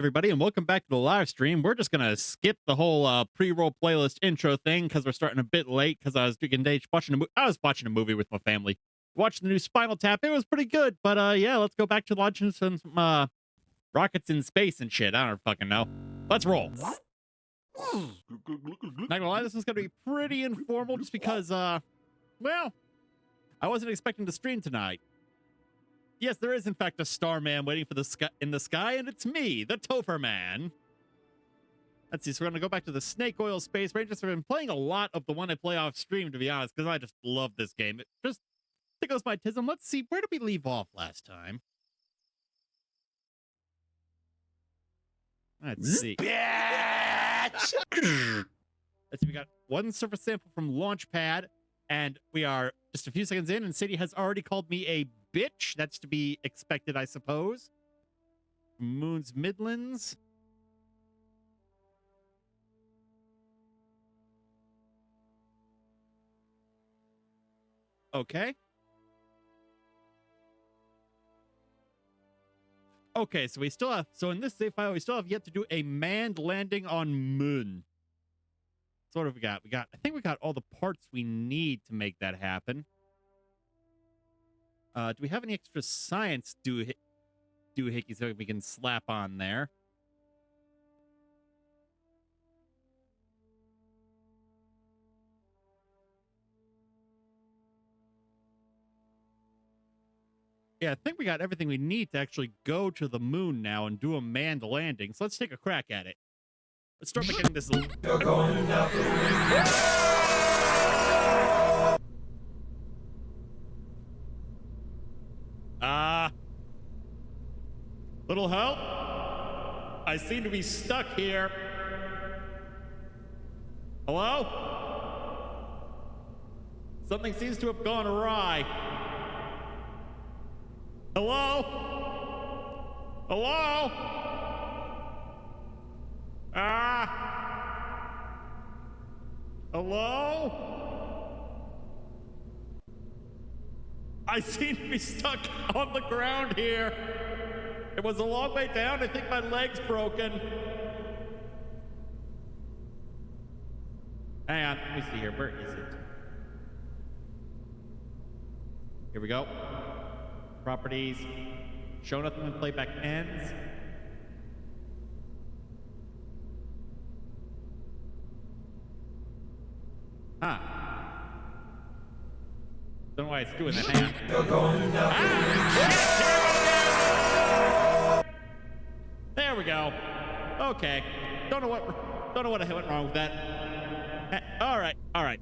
Everybody, and welcome back to the live stream. We're just gonna skip the whole pre-roll playlist intro thing because we're starting a bit late because I was watching a I was watching a movie with my family. Watched the new Spinal Tap. It was pretty good, but yeah, let's go back to launching some rockets in space and shit. I don't fucking know. Let's roll. Not gonna lie, this is gonna be pretty informal just because well, I wasn't expecting to stream tonight. Yes, there is in fact a Starman waiting for the sky in the sky, and it's me, the Topher Man. Let's see, so we're gonna go back to the Snake Oil Space Rangers. I've been playing a lot of the one I play off stream, to be honest, because I just love this game. It just tickles my tism. Let's see, where did we leave off last time? Let's see. Let's see, we got one surface sample from Launchpad, and we are just a few seconds in, and Sadie has already called me a bitch. That's to be expected, I suppose. Moon's Midlands. Okay. Okay, so we still have, so in this save file, we still have yet to do a manned landing on Moon. So what have we got? I think we got all the parts we need to make that happen. Do we have any extra science doohickeys that we can slap on there? Yeah, I think we got everything we need to actually go to the moon now and do a manned landing. So let's take a crack at it. Let's start by getting this. You're going down little help? I seem to be stuck here. Hello? Something seems to have gone awry. Hello? Hello? Hello? I seem to be stuck on the ground here. It was a long way down. I think my leg's broken. Hang on, let me see here. Where is it? Here we go. Properties. Show nothing when playback ends. Huh. Don't know why it's doing that. Hang on. You're going down. There we go. Okay. Don't know what went wrong with that. All right.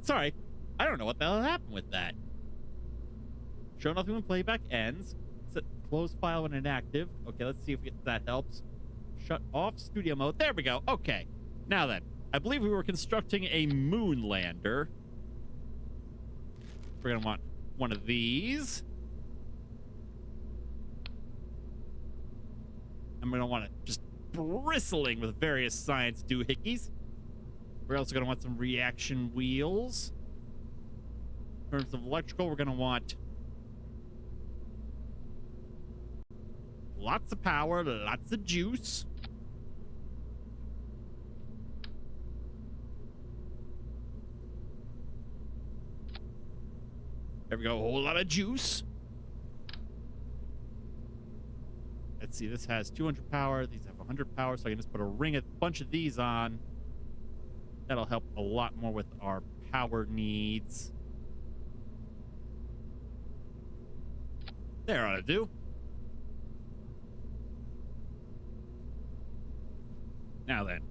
Sorry. I don't know what the hell happened with that. Show nothing when playback ends. Set close file when inactive. Okay, let's see if that helps. Shut off studio mode. There we go. Okay. Now then, I believe we were constructing a moon lander. We're gonna want one of these. I'm gonna want it just bristling with various science doohickeys. We're also gonna want some reaction wheels. In terms of electrical, we're gonna want lots of power, lots of juice. There we go, a whole lot of juice. Let's see, this has 200 power. These have 100 power, so I can just put a bunch of these on. That'll help a lot more with our power needs. There ought to do. Now then,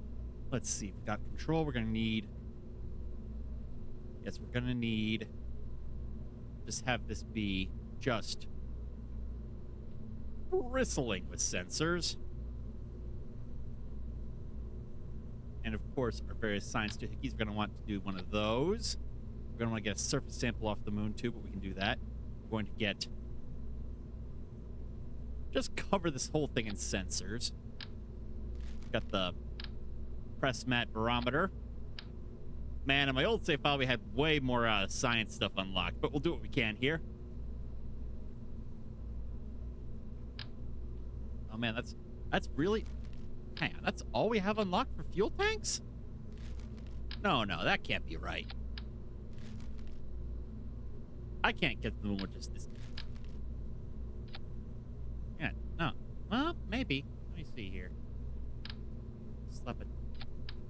let's see. We've got control. We're going to need... Yes, we're going to need... Just have this be just bristling with sensors. And of course, our various science doohickeys, we're going to want to do one of those. We're going to want to get a surface sample off the moon too, but we can do that. We're going to get... Just cover this whole thing in sensors. Got the press mat barometer. Man, in my old save file, we had way more science stuff unlocked, but we'll do what we can here. Oh man, that's really Hang on, that's all we have unlocked for fuel tanks? No, that can't be right. I can't get to the moon with just this. Yeah, no. Well, maybe. Let me see here. Slap it.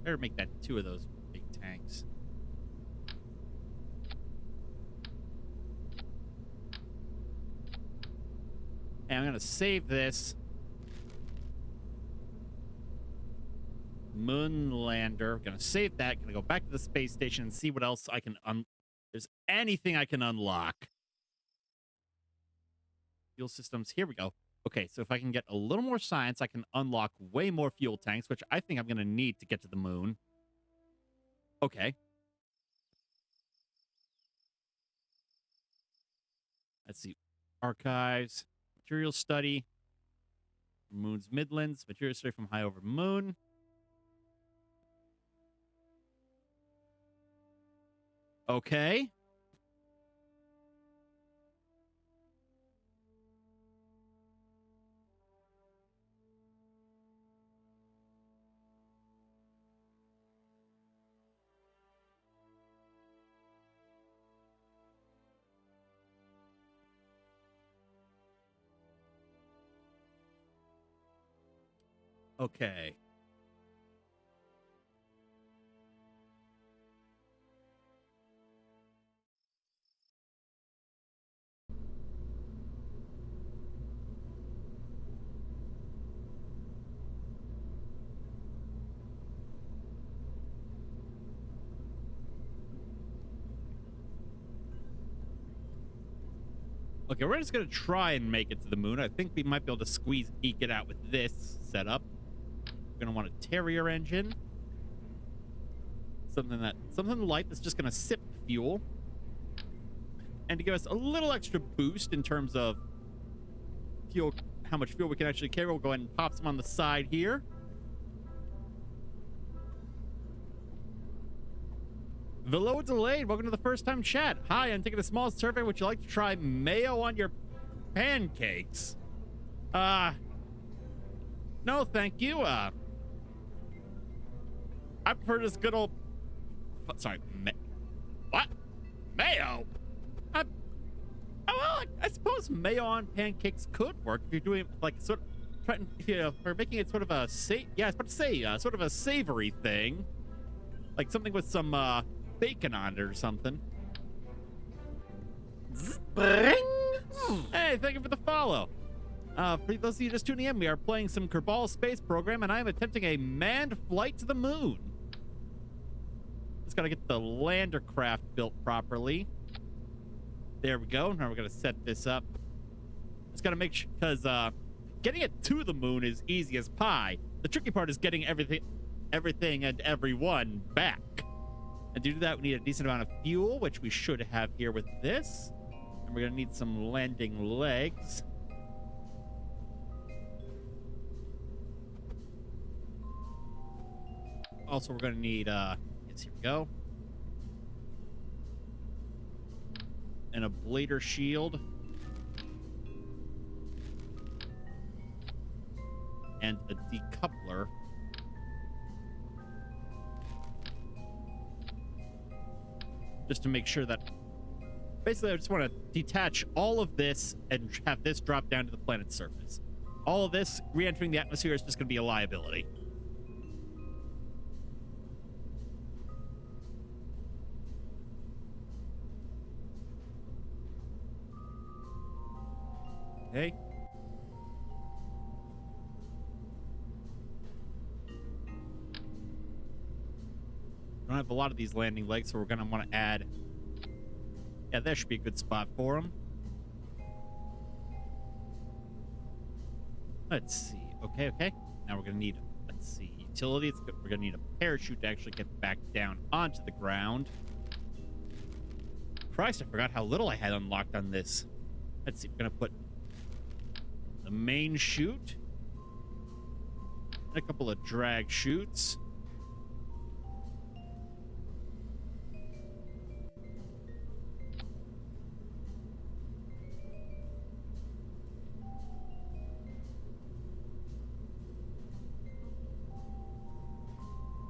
Better make that 2 of those big tanks. And I'm gonna save this. Moon lander. Gonna save that. Gonna go back to the space station and see what else I can there's anything I can unlock. Fuel systems. Here we go. Okay, so if I can get a little more science, I can unlock way more fuel tanks, which I think I'm gonna need to get to the moon. Okay. Let's see. Archives. Material study. Moon's Midlands. Material study from high over moon. Okay. Okay. Okay, we're just going to try and make it to the moon. I think we might be able to eke it out with this setup. We're going to want a Terrier engine. Something light that's just going to sip fuel. And to give us a little extra boost in terms of fuel, how much fuel we can actually carry, we'll go ahead and pop some on the side here. Velo delayed. Welcome to the first time chat. Hi, I'm taking a small survey. Would you like to try mayo on your pancakes? No, thank you. I prefer this good old. Sorry, what? Mayo? Well, I suppose mayo on pancakes could work if you're doing like sort of, for making it sort of a yeah, I was about to say sort of a savory thing, like something with some bacon on it or something. Hey, thank you for the follow. For those of you just tuning in, we are playing some Kerbal space program, and I am attempting a manned flight to the moon. Just gotta get the lander craft built properly. There we go. Now we're gonna set this up. Just gotta make sure, because getting it to the moon is easy as pie. The tricky part is getting everything and everyone back. And to do that, we need a decent amount of fuel, which we should have here with this. And we're gonna need some landing legs. Also, we're gonna need yes, here we go. An ablator shield. And a decoupler. Just to make sure that... Basically, I just want to detach all of this and have this drop down to the planet's surface. All of this re-entering the atmosphere is just going to be a liability. Okay. Don't have a lot of these landing legs, so we're going to want to add... Yeah, that should be a good spot for them. Let's see. Okay. Now we're going to need, let's see, utility. We're going to need a parachute to actually get back down onto the ground. Christ, I forgot how little I had unlocked on this. Let's see. We're going to put the main chute. And a couple of drag chutes.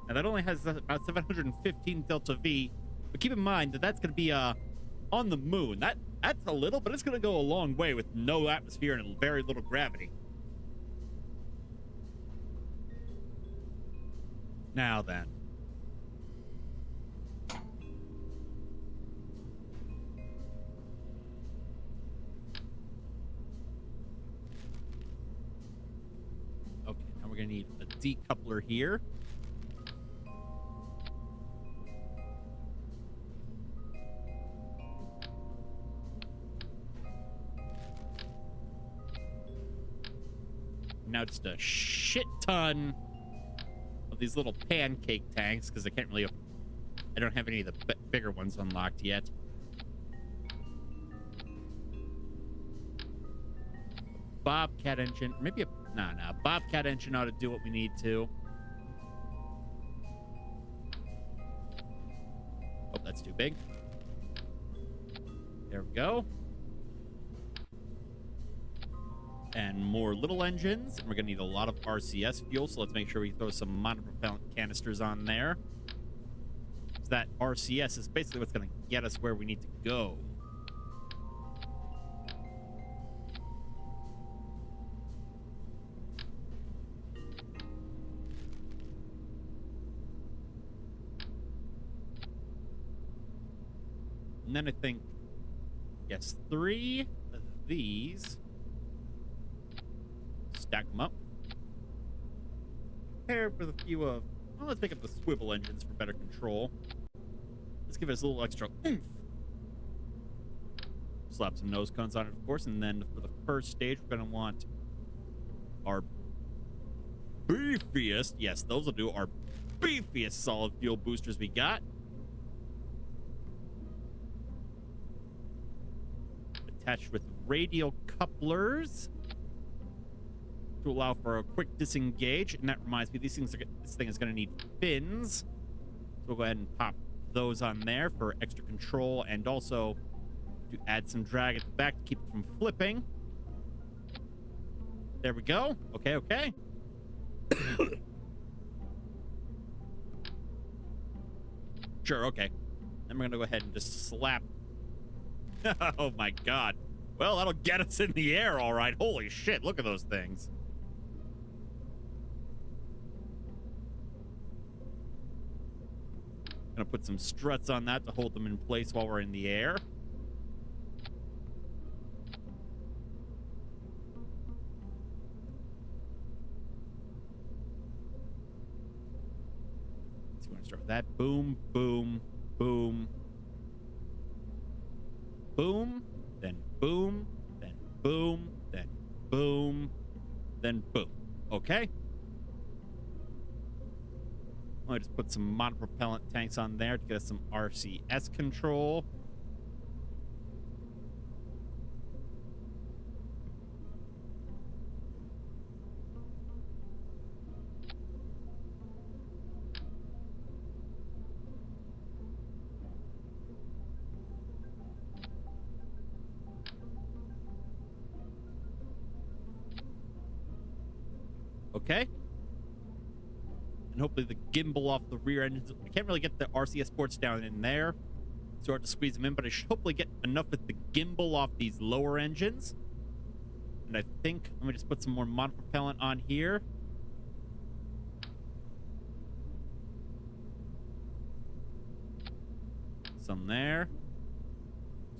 And that only has about 715 delta V. But keep in mind that that's going to be on the moon. That's a little, but it's going to go a long way with no atmosphere and very little gravity. Now then. Okay, now we're going to need a decoupler here. Now just a shit ton of these little pancake tanks because I don't have any of the bigger ones unlocked yet. Bobcat engine, maybe Bobcat engine ought to do what we need to. Oh, that's too big. There we go. And more little engines. And we're going to need a lot of RCS fuel, so let's make sure we throw some monopropellant canisters on there. So that RCS is basically what's going to get us where we need to go. And then I think, yes, 3 of these. Stack them up. Paired with a few of... Well, let's make up the swivel engines for better control. Let's give it a little extra oomph. Slap some nose cones on it, of course. And then for the first stage, we're going to want our beefiest... Yes, those will do. Our beefiest solid fuel boosters we got. Attached with radial couplers to allow for a quick disengage. And that reminds me, this thing is going to need fins. So we'll go ahead and pop those on there for extra control and also to add some drag at the back to keep it from flipping. There we go. Okay, okay. Sure, okay. Then we're going to go ahead and just slap. Oh my god. Well, that'll get us in the air, all right. Holy shit, look at those things. Gonna put some struts on that to hold them in place while we're in the air. So we're gonna start with that. Boom, boom, boom. Boom, then boom, then boom, then boom, then boom. Okay. I'll just put some monopropellant tanks on there to get us some RCS control. Okay. And hopefully the gimbal off the rear engines. I can't really get the RCS ports down in there. So hard to squeeze them in, but I should hopefully get enough with the gimbal off these lower engines. And I think, let me just put some more monopropellant on here. Some there.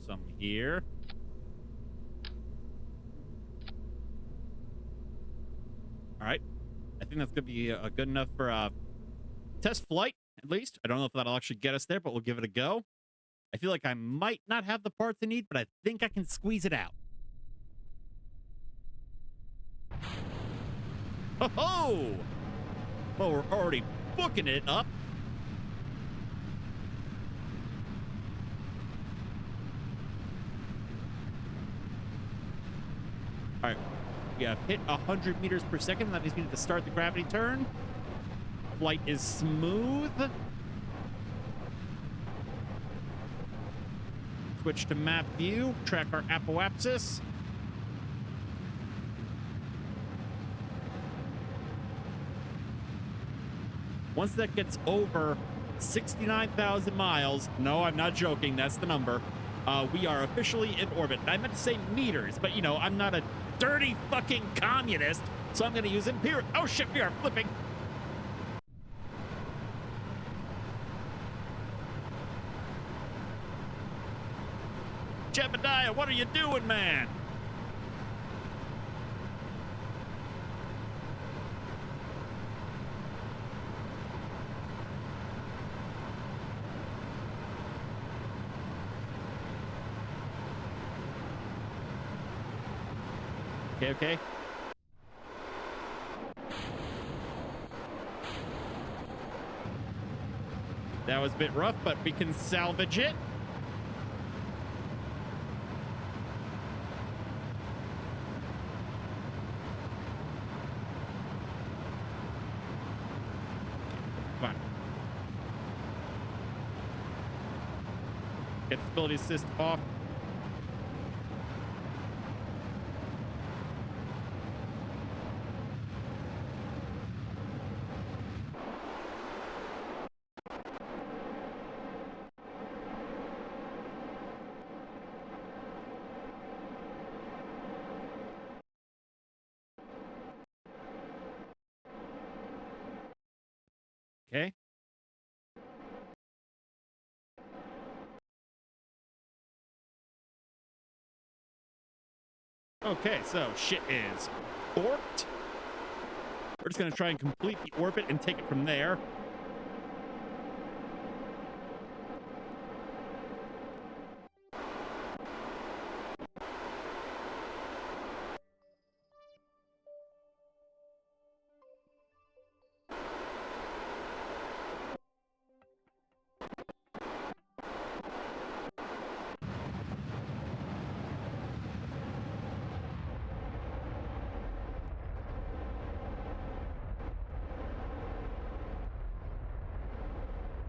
Some here. All right. I think that's going to be good enough for a test flight, at least. I don't know if that'll actually get us there, but we'll give it a go. I feel like I might not have the parts I need, but I think I can squeeze it out. Ho-ho! Well, we're already booking it up. All right. We have hit 100 meters per second. That means we need to start the gravity turn. Flight is smooth. Switch to map view. Track our apoapsis. Once that gets over 69,000 miles, no, I'm not joking, that's the number, we are officially in orbit. I meant to say meters, but you know, I'm not a dirty fucking communist, so I'm going to use imperial. Oh shit, we are flipping. Jebediah, what are you doing, man? Okay, okay. That was a bit rough, but we can salvage it. Come on. Get stability assist off. Okay. Okay, so shit is orbed. We're just going to try and complete the orbit and take it from there.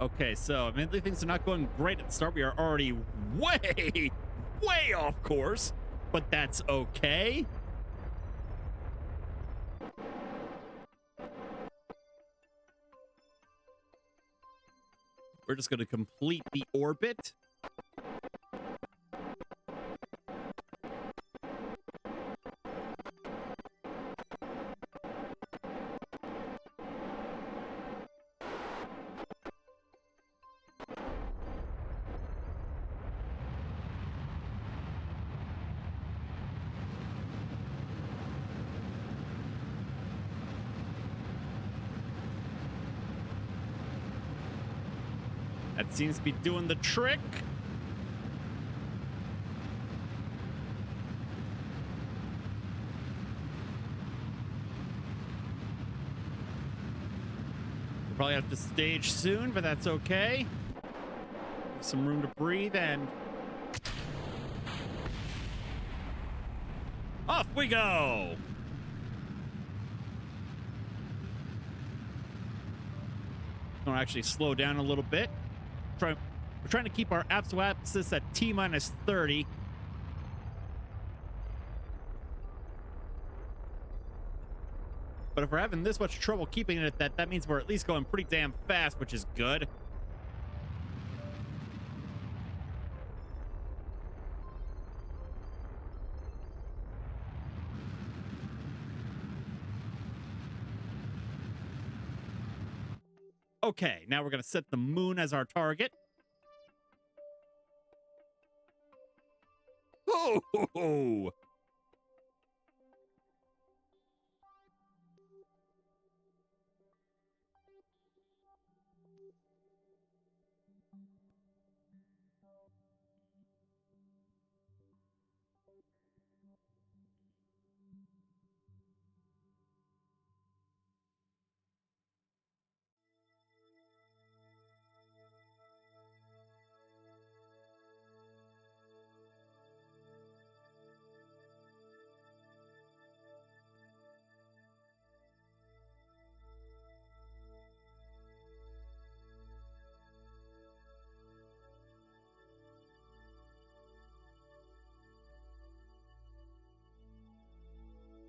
Okay, so admittedly things are not going great at the start. We are already way, way off course, but that's okay. We're just going to complete the orbit. That seems to be doing the trick. We'll probably have to stage soon, but that's okay. Some room to breathe and off we go. Gonna actually slow down a little bit. We're trying to keep our axis at T-minus 30. But if we're having this much trouble keeping it at that, that means we're at least going pretty damn fast, which is good. Okay, now we're going to set the moon as our target. Oh, ho, ho.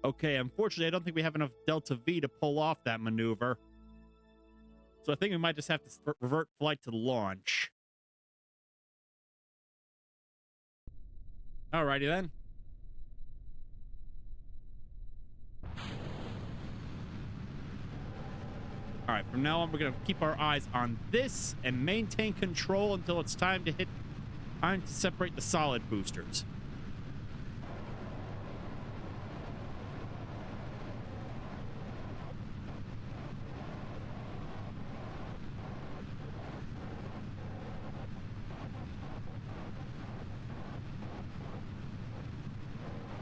Okay, unfortunately, I don't think we have enough Delta V to pull off that maneuver. So I think we might just have to revert flight to launch. Alrighty then. All right, from now on, we're going to keep our eyes on this and maintain control until it's time to separate the solid boosters.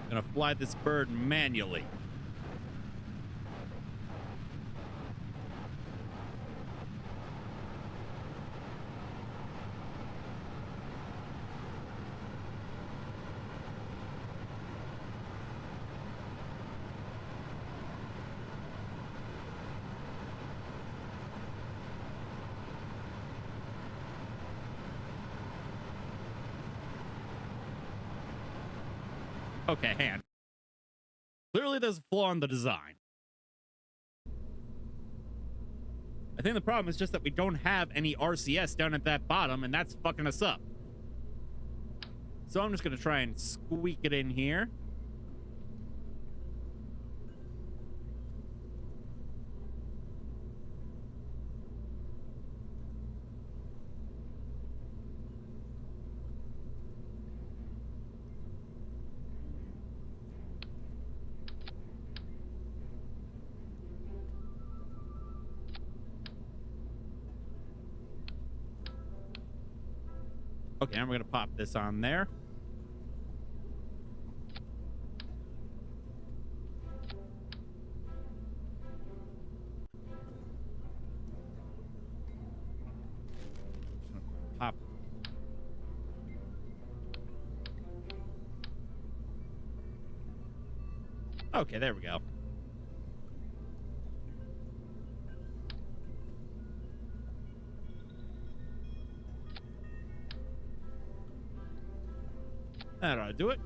Gonna fly this bird manually. Okay, hand. Clearly there's a flaw in the design. I think the problem is just that we don't have any RCS down at that bottom, and that's fucking us up. So I'm just going to try and squeak it in here. Okay, and we're going to pop this on there. Pop. Okay, there we go. That ought to do it.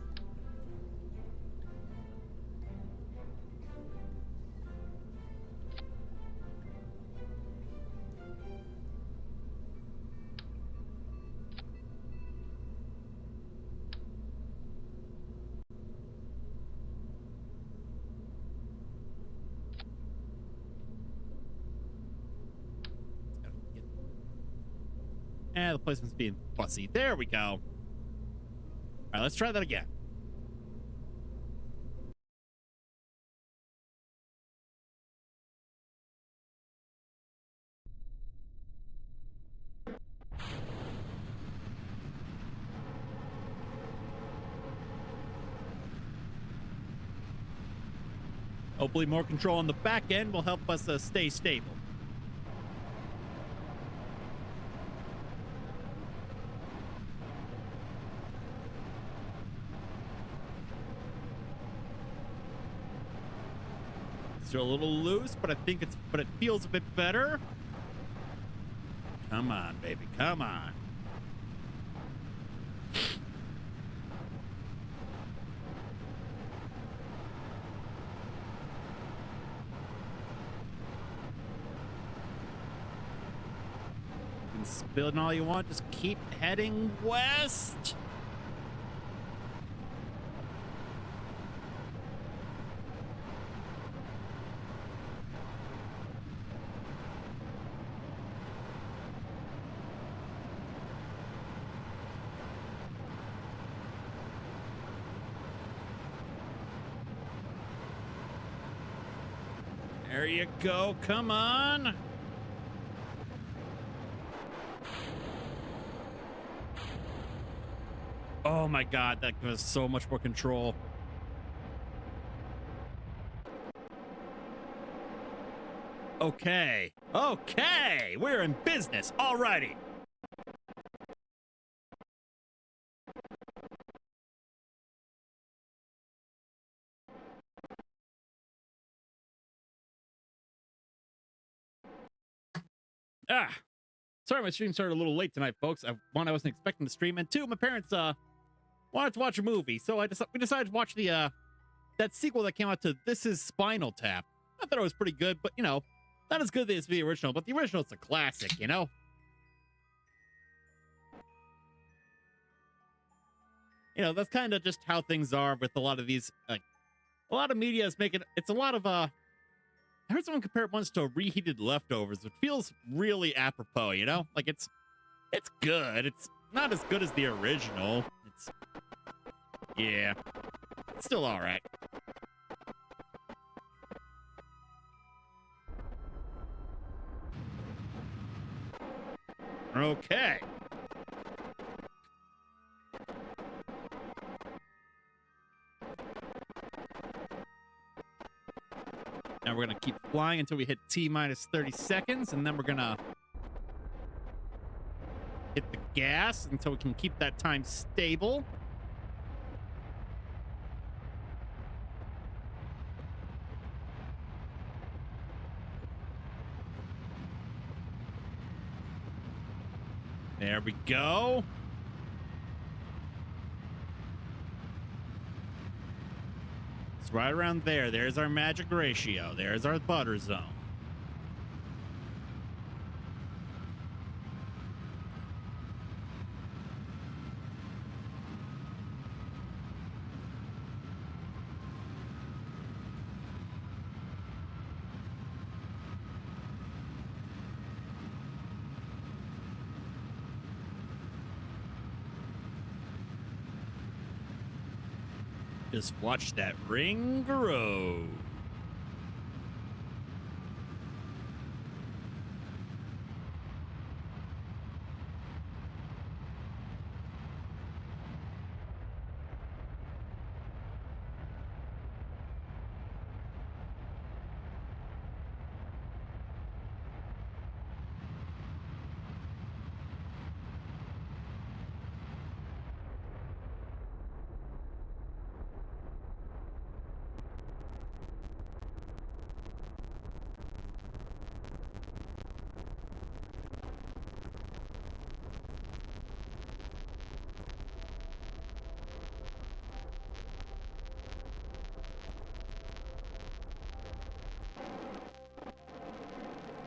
And the placement's being fussy. There we go. All right, let's try that again. Hopefully more control on the back end will help us stay stable. Still a little loose, but I think it feels a bit better. Come on, baby, come on. You can spin all you want, just keep heading west. There you go. Come on. Oh my God, that gives us so much more control. Okay. Okay. We're in business. Alrighty. Sorry my stream started a little late tonight, folks. One, I wasn't expecting to stream, and two, my parents wanted to watch a movie, so we decided to watch the that sequel that came out to This Is Spinal Tap. I thought it was pretty good, but you know, Not as good as the original, but the original's a classic, you know? You know, that's kind of just how things are with a lot of these, like, a lot of media is making, it's a lot of, I heard someone compare it once to reheated leftovers. It feels really apropos, you know? Like, it's good. It's not as good as the original. It's, yeah, it's still all right. Okay. Now we're going to keep flying until we hit T minus 30 seconds, and then we're going to hit the gas until we can keep that time stable. There we go. It's right around there. There's our magic ratio. There's our butter zone. Just watch that ring grow.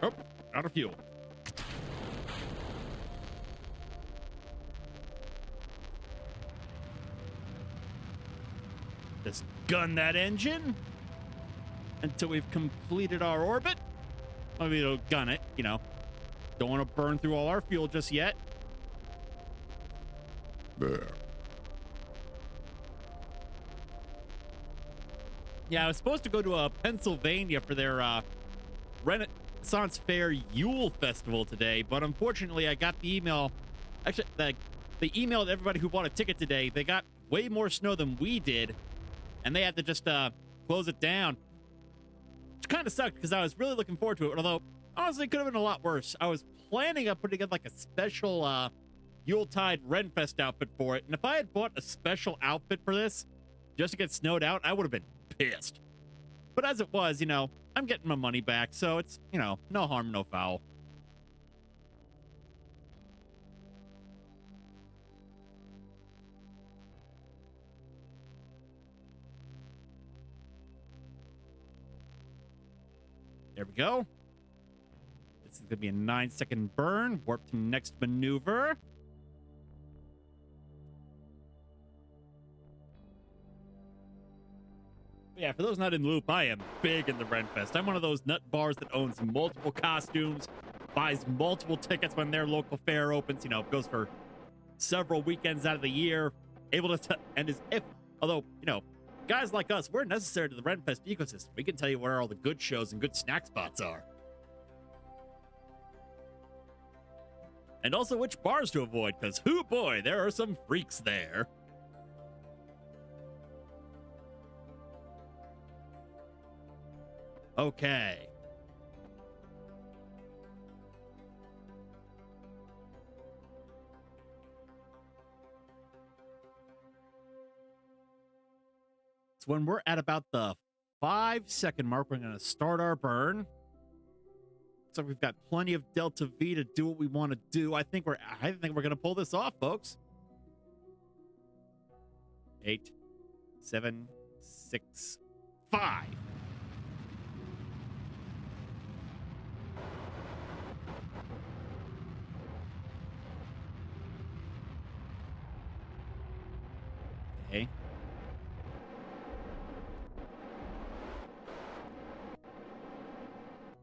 Oh, out of fuel. Just gun that engine until we've completed our orbit. I mean, it'll gun it, you know. Don't want to burn through all our fuel just yet. There. Yeah, I was supposed to go to Pennsylvania for their Renaissance Fair Yule Festival today, but unfortunately I got the email. Actually, they emailed everybody who bought a ticket today. They got way more snow than we did, and they had to just close it down. Which kind of sucked because I was really looking forward to it, although honestly it could have been a lot worse. I was planning on putting in like a special Yuletide Renfest outfit for it, and if I had bought a special outfit for this just to get snowed out, I would have been pissed. But as it was, you know, I'm getting my money back, so it's, you know, no harm, no foul. There we go. This is going to be a 9-second burn. Warp to next maneuver. Yeah, for those not in the loop, I am big in the Renfest. I'm one of those nut bars that owns multiple costumes, buys multiple tickets when their local fair opens. You know, goes for several weekends out of the year. Able to, and is if, although, you know, guys like us, we're necessary to the Renfest ecosystem. We can tell you where all the good shows and good snack spots are. And also which bars to avoid, because, hoo boy, there are some freaks there. Okay. So when we're at about the 5-second mark, we're going to start our burn. So we've got plenty of Delta V to do what we want to do. I think we're going to pull this off, folks. 8, 7, 6, 5. Okay.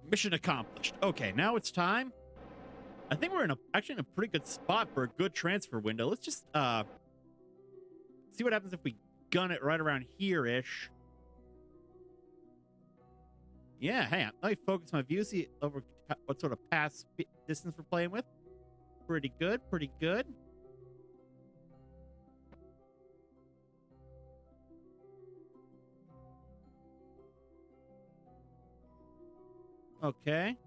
Mission accomplished. Okay, now it's time. I think we're actually in a pretty good spot for a good transfer window. Let's just see what happens if we gun it right around here-ish. Yeah, hang on. Let me focus my view, see over what sort of pass distance we're playing with. Pretty good, pretty good. Okay.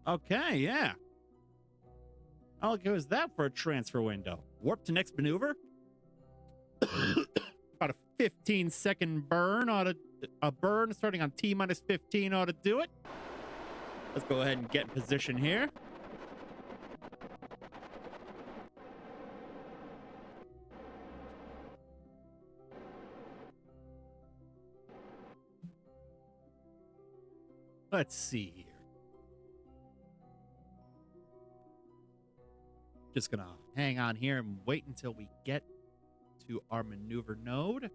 Okay, yeah. How good is that for a transfer window? Warp to next maneuver? About a 15-second burn a burn starting on T-minus 15 ought to do it. Let's go ahead and get in position here. Let's see here. Just gonna hang on here and wait until we get to our maneuver node.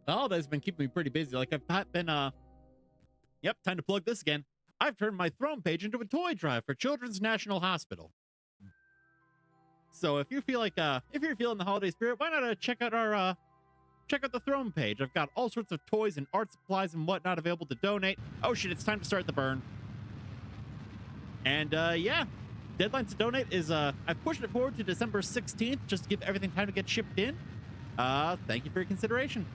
Oh, that's been keeping me pretty busy. Like I've been yep, time to plug this again. I've turned my throne page into a toy drive for Children's National Hospital. So if you feel like if you're feeling the holiday spirit, why not check out the throne page. I've got all sorts of toys and art supplies and whatnot available to donate. Oh shit, it's time to start the burn. And yeah, deadline to donate is I've pushed it forward to December 16th just to give everything time to get shipped in. Thank you for your consideration.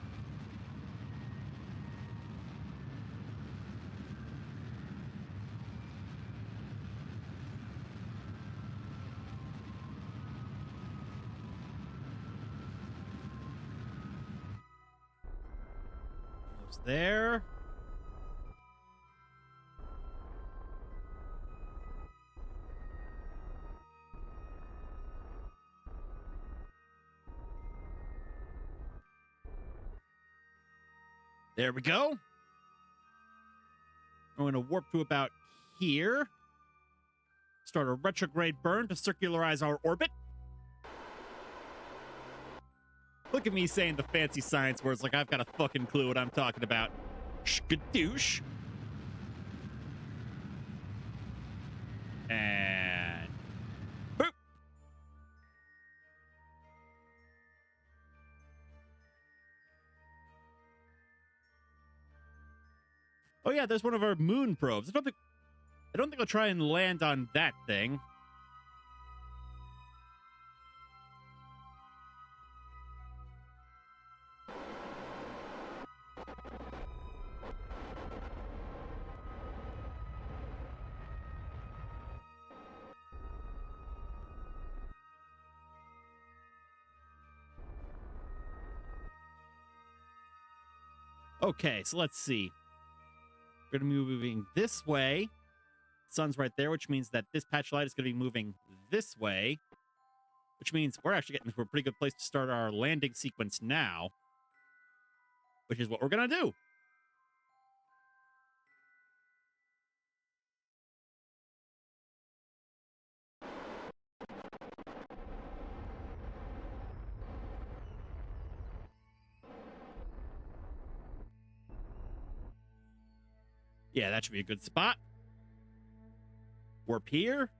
Almost there. There we go. I'm going to warp to about here. Start a retrograde burn to circularize our orbit. Look at me saying the fancy science words like I've got a fucking clue what I'm talking about. Skadoosh. And boop. Oh yeah, there's one of our moon probes. I don't think I'll try and land on that thing. Okay, so let's see. We're going to be moving this way. Sun's right there, which means that this patch light is going to be moving this way, which means we're actually getting to a pretty good place to start our landing sequence now, which is what we're going to do. Yeah, that should be a good spot. Warp here,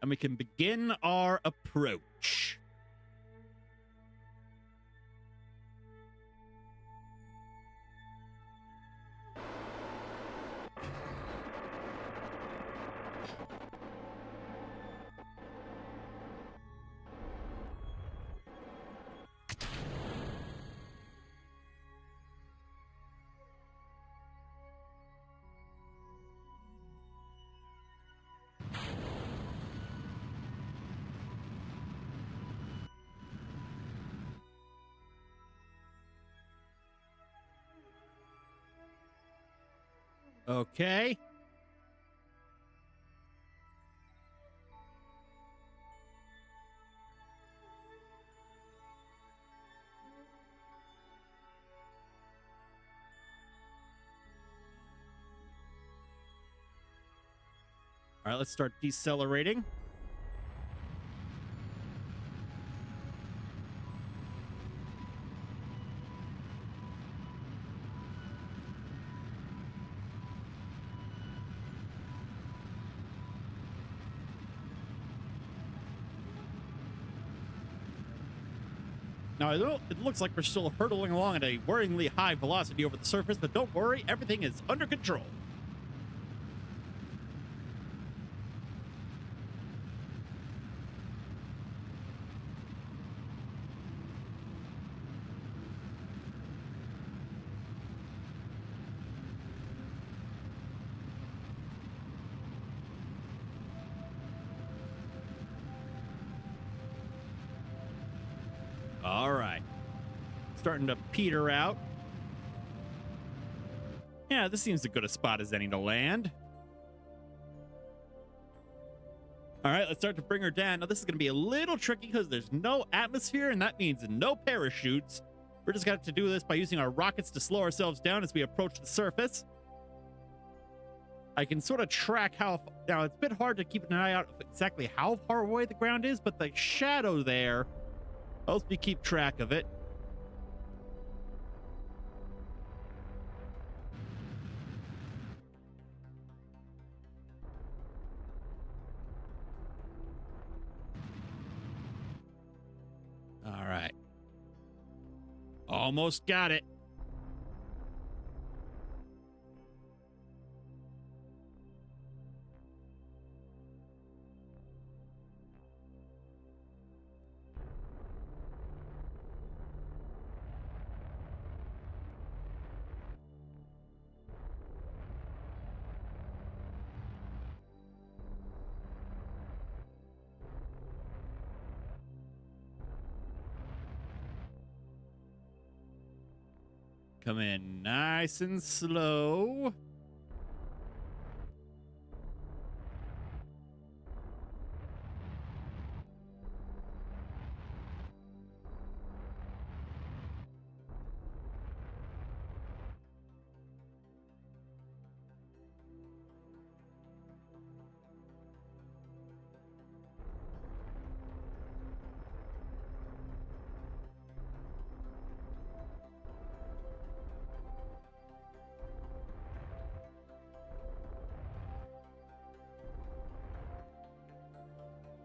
and we can begin our approach. Okay. All right, let's start decelerating. Now, it looks like we're still hurtling along at a worryingly high velocity over the surface, but don't worry, everything is under control. All right. Starting to peter out. Yeah, this seems as good a spot as any to land. All right, let's start to bring her down. Now, this is going to be a little tricky because there's no atmosphere, and that means no parachutes. We're just going to have to do this by using our rockets to slow ourselves down as we approach the surface. I can sort of track how... Now, it's a bit hard to keep an eye out of exactly how far away the ground is, but the shadow there helps me keep track of it. All right. Almost got it. Come in nice and slow.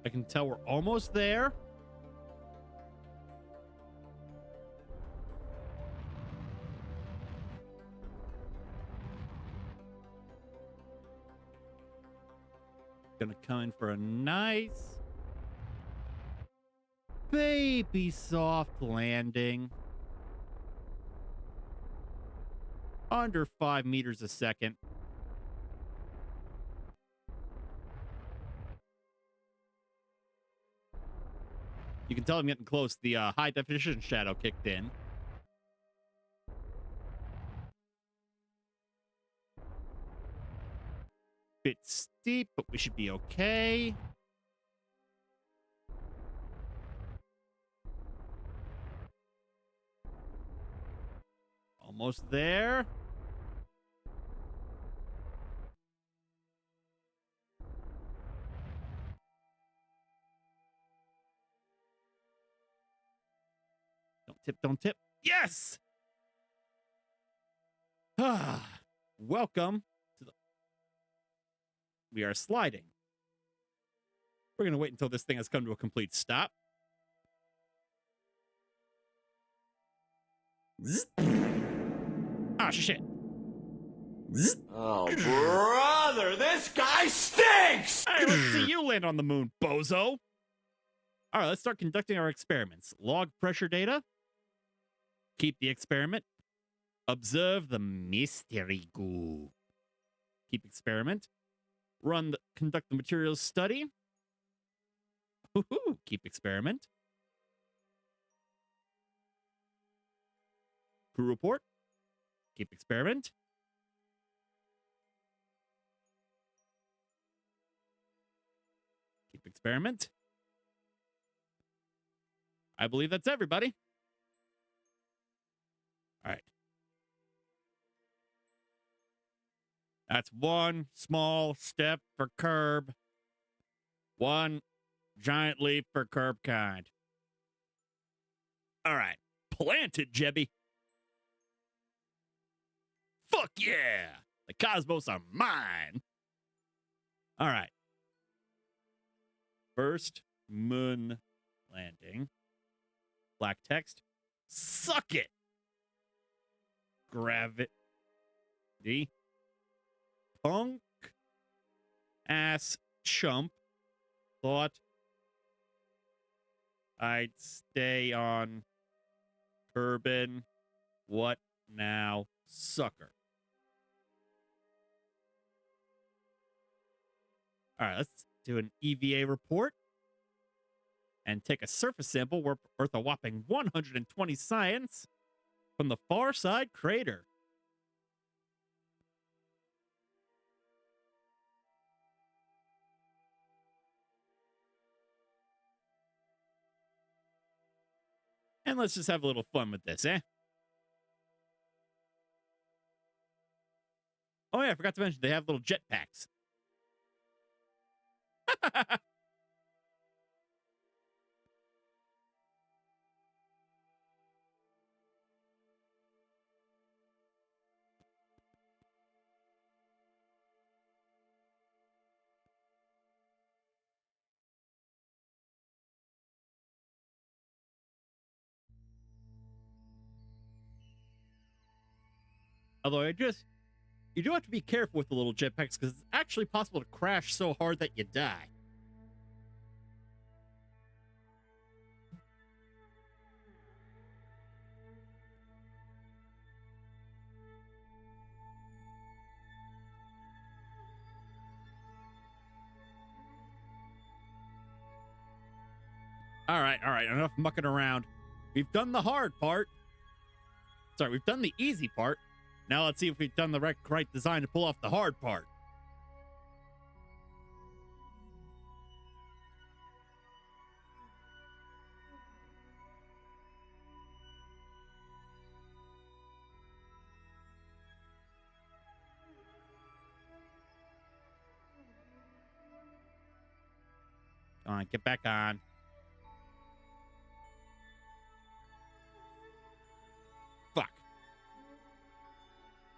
I can tell we're almost there. Gonna come in for a nice baby soft landing. Under 5 meters a second. You can tell I'm getting close. The high definition shadow kicked in. Bit steep, but we should be okay. Almost there. Don't tip, don't tip. Yes! Welcome to the... We are sliding. We're going to wait until this thing has come to a complete stop. Ah, shit. Oh, brother, this guy stinks! Hey, let's see you land on the moon, bozo. All right, let's start conducting our experiments. Log pressure data. Keep the experiment. Observe the mystery goo. Keep experiment. Conduct the materials study. Woohoo! Keep experiment. Crew report. Keep experiment. Keep experiment. I believe that's everybody. All right. That's one small step for Kerb, one giant leap for Kerb kind. All right. Plant it, Jebby. Fuck yeah. The cosmos are mine. All right. First moon landing. Black text. Suck it. Gravity. Punk. Ass chump. Thought I'd stay on turban. What now, sucker? All right, let's do an EVA report and take a surface sample worth a whopping 120 science from the far side crater. And let's just have a little fun with this, eh? Oh yeah, I forgot to mention they have little jetpacks. Although you do have to be careful with the little jetpacks because it's actually possible to crash so hard that you die. All right, enough mucking around. We've done the hard part. Sorry, we've done the easy part. Now let's see if we've done the right design to pull off the hard part. Come on, get back on. Fuck.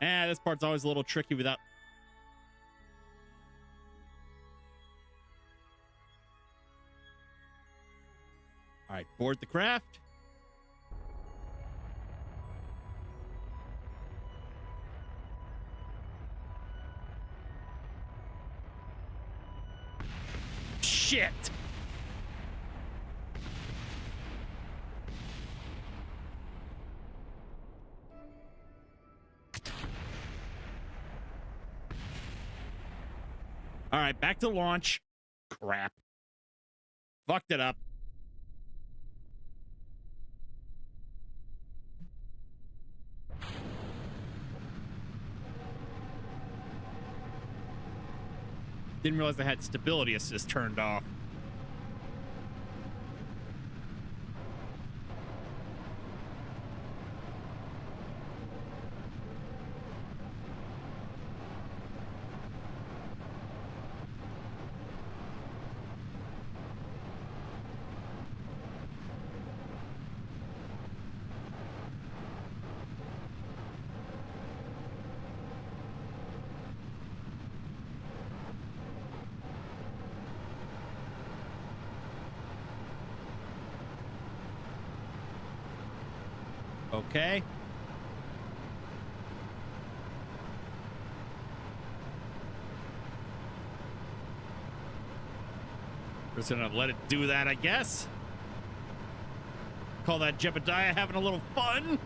This part's always a little tricky without... All right, board the craft. Shit. All right, back to launch. Crap. Fucked it up. Didn't realize I had stability assist turned off. Okay. Just gonna let it do that, I guess. Call that Jebediah having a little fun.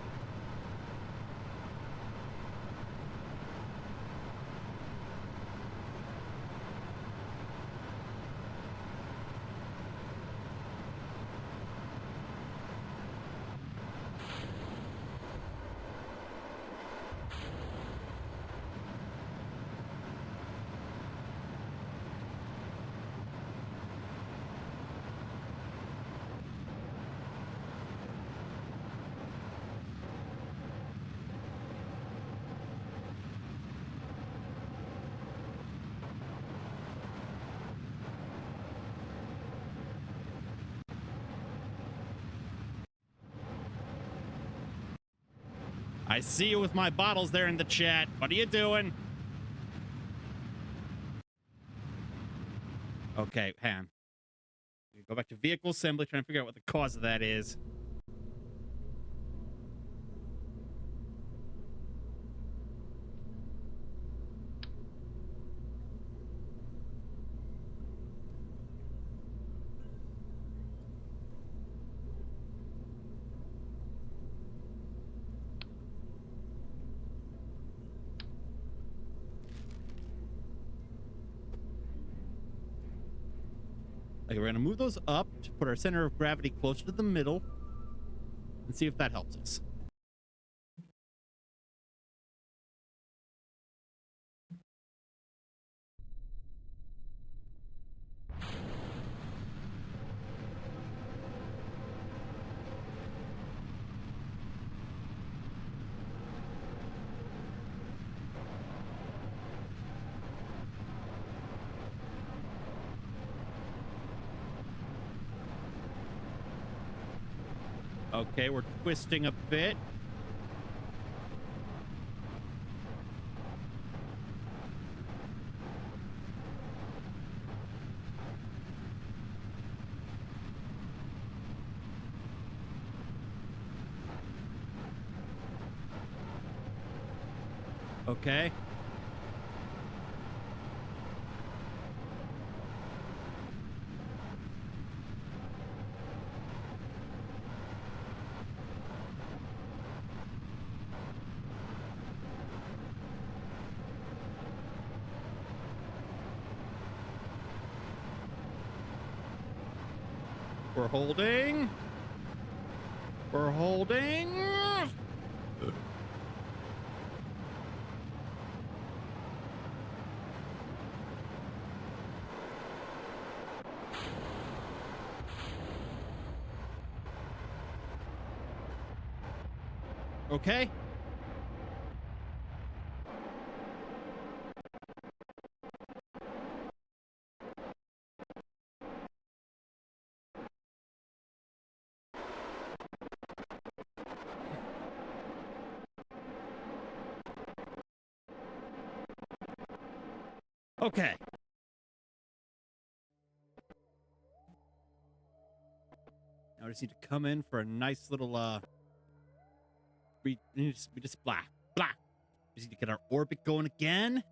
I see you with my bottles there in the chat. What are you doing? Okay, hang on. Go back to vehicle assembly, trying to figure out what the cause of that is. Okay, we're gonna move those up to put our center of gravity closer to the middle and see if that helps us. Okay, we're twisting a bit. Okay. We're holding. We're holding. Okay. Okay. Now we just need to come in for a nice little we just blah blah. We just need to get our orbit going again.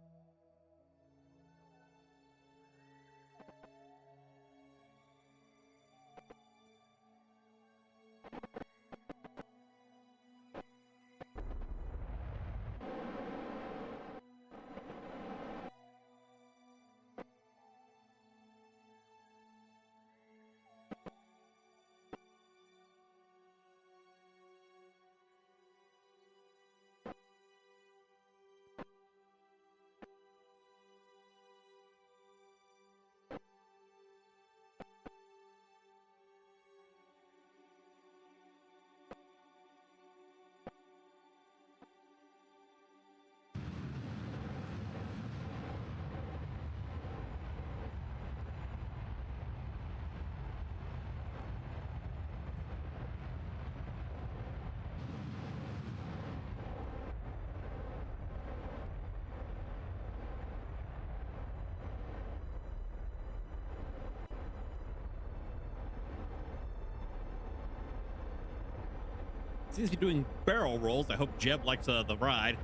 Seems to be doing barrel rolls. I hope Jeb likes the ride.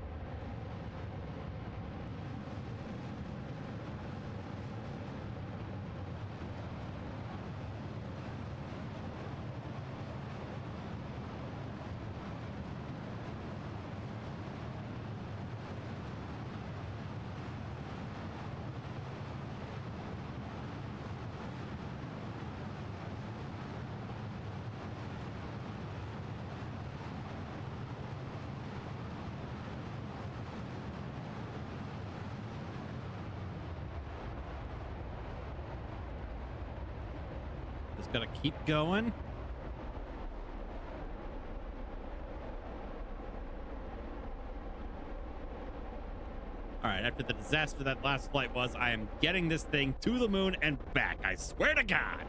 Just gotta keep going. All right, after the disaster that last flight was, I am getting this thing to the moon and back. I swear to God.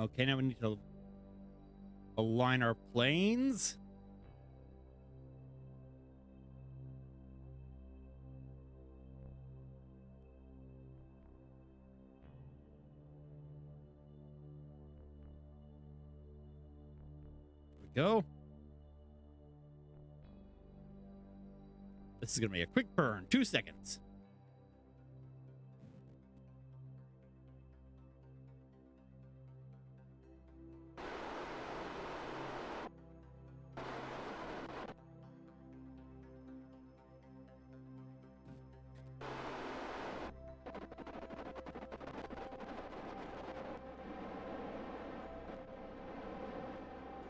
Okay, now we need to align our planes. There we go. This is going to be a quick burn. 2 seconds.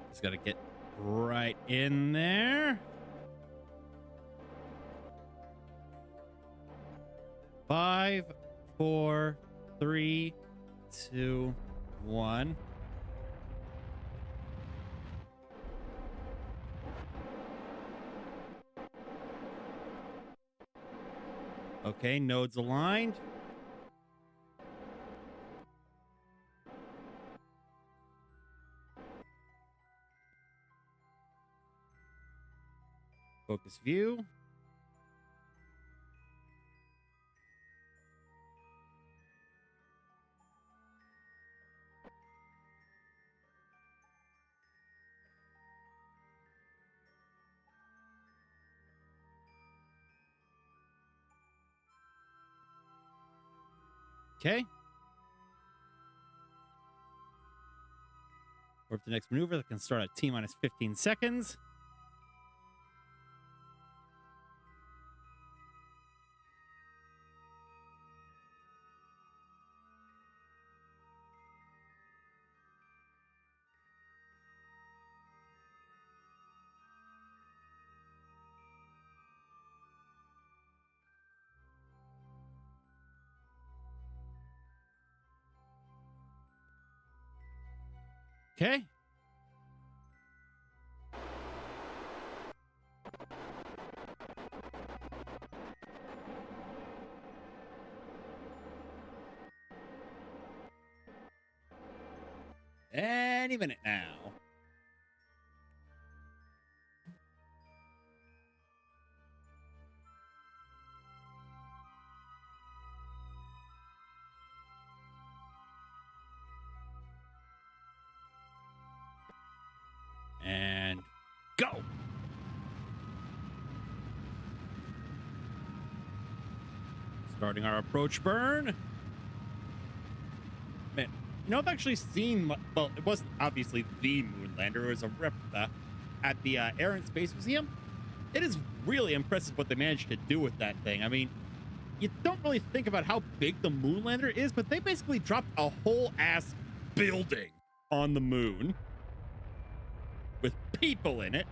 Just got to get right in there. 5, 4, 3, 2, 1. Okay, nodes aligned. Focus view. Okay. Or the next maneuver that can start at T-minus 15 seconds. Okay. Any minute now. And go. Starting our approach burn. Man, you know, I've actually seen, well, it wasn't obviously the moon lander, it was a replica at the Air and Space Museum. It is really impressive what they managed to do with that thing. I mean, you don't really think about how big the moon lander is, but they basically dropped a whole ass building on the moon with people in it.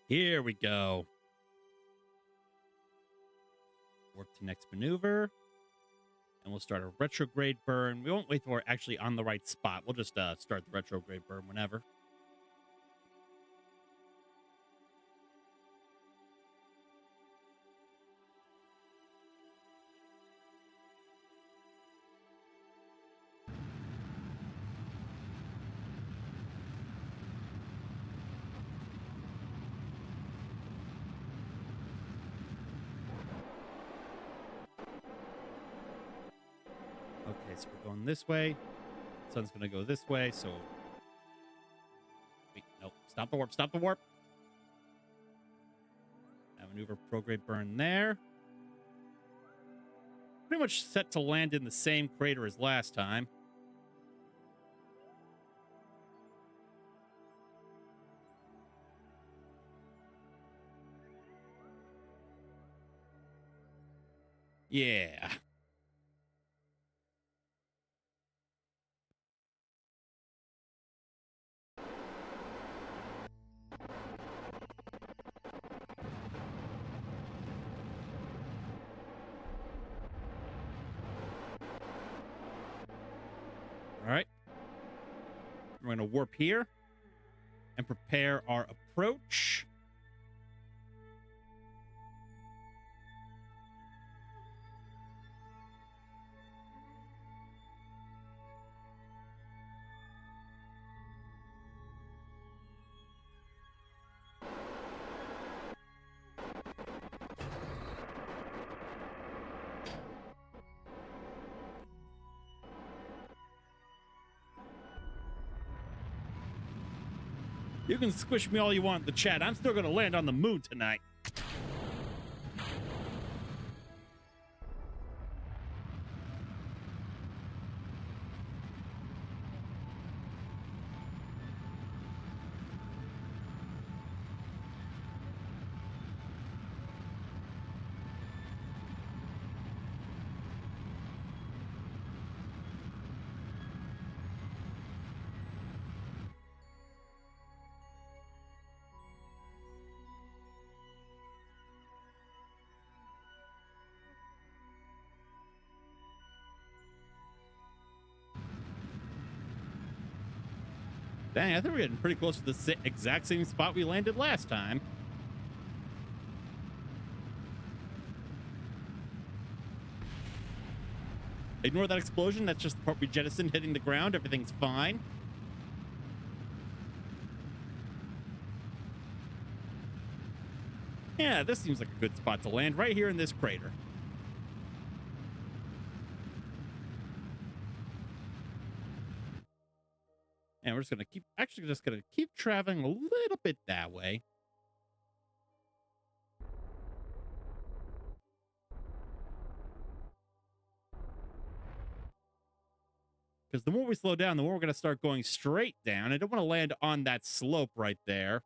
Here we go. Work to next maneuver. And we'll start a retrograde burn. We won't wait till we're actually on the right spot. We'll just start the retrograde burn whenever. Okay, so we're going this way. Sun's going to go this way, so... Wait, nope. Stop the warp. Stop the warp. Maneuver prograde burn there. Pretty much set to land in the same crater as last time. Yeah. All right. We're going to warp here and prepare our approach. You can squish me all you want in the chat. I'm still going to land on the moon tonight. Dang, I think we're getting pretty close to the exact same spot we landed last time. Ignore that explosion. That's just the part we jettisoned hitting the ground. Everything's fine. Yeah, this seems like a good spot to land, right here in this crater. And we're just gonna keep traveling a little bit that way. Because the more we slow down, the more we're gonna start going straight down. I don't want to land on that slope right there.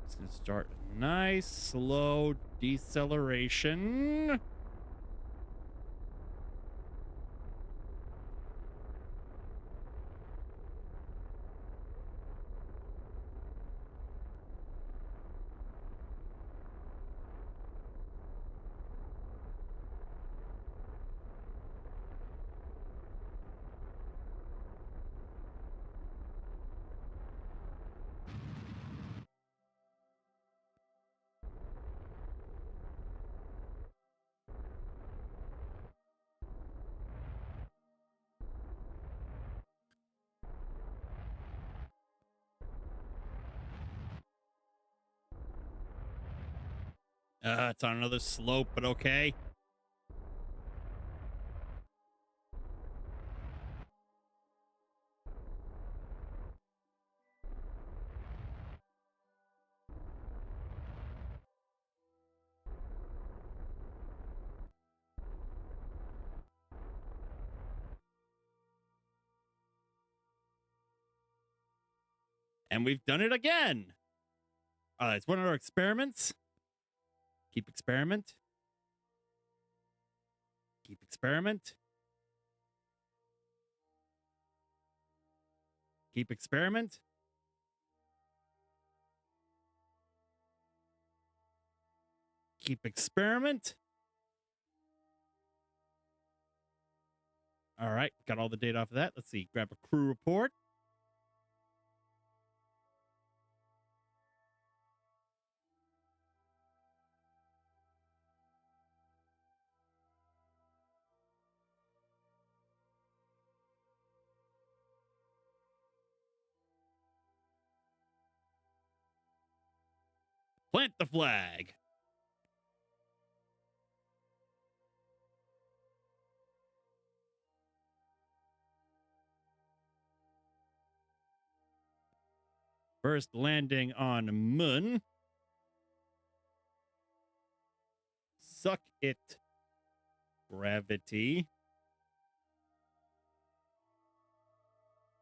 It's gonna start a nice slow deceleration. It's on another slope, but okay. And we've done it again. It's one of our experiments. Keep experiment. Keep experiment. Keep experiment. Keep experiment. All right, got all the data off of that. Let's see. Grab a crew report. Plant the flag. First landing on Moon. Suck it, gravity.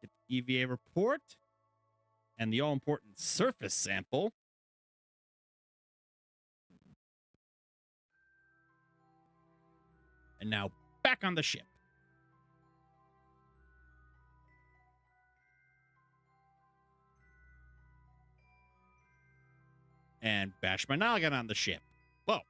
Get the EVA report and the all-important surface sample. And now back on the ship. And bash my noggin on the ship. Whoa.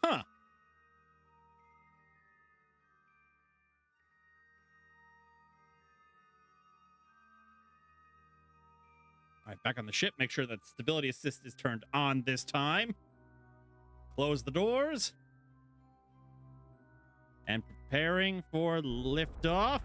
Huh. All right, back on the ship. Make sure that stability assist is turned on this time. Close the doors. And preparing for liftoff.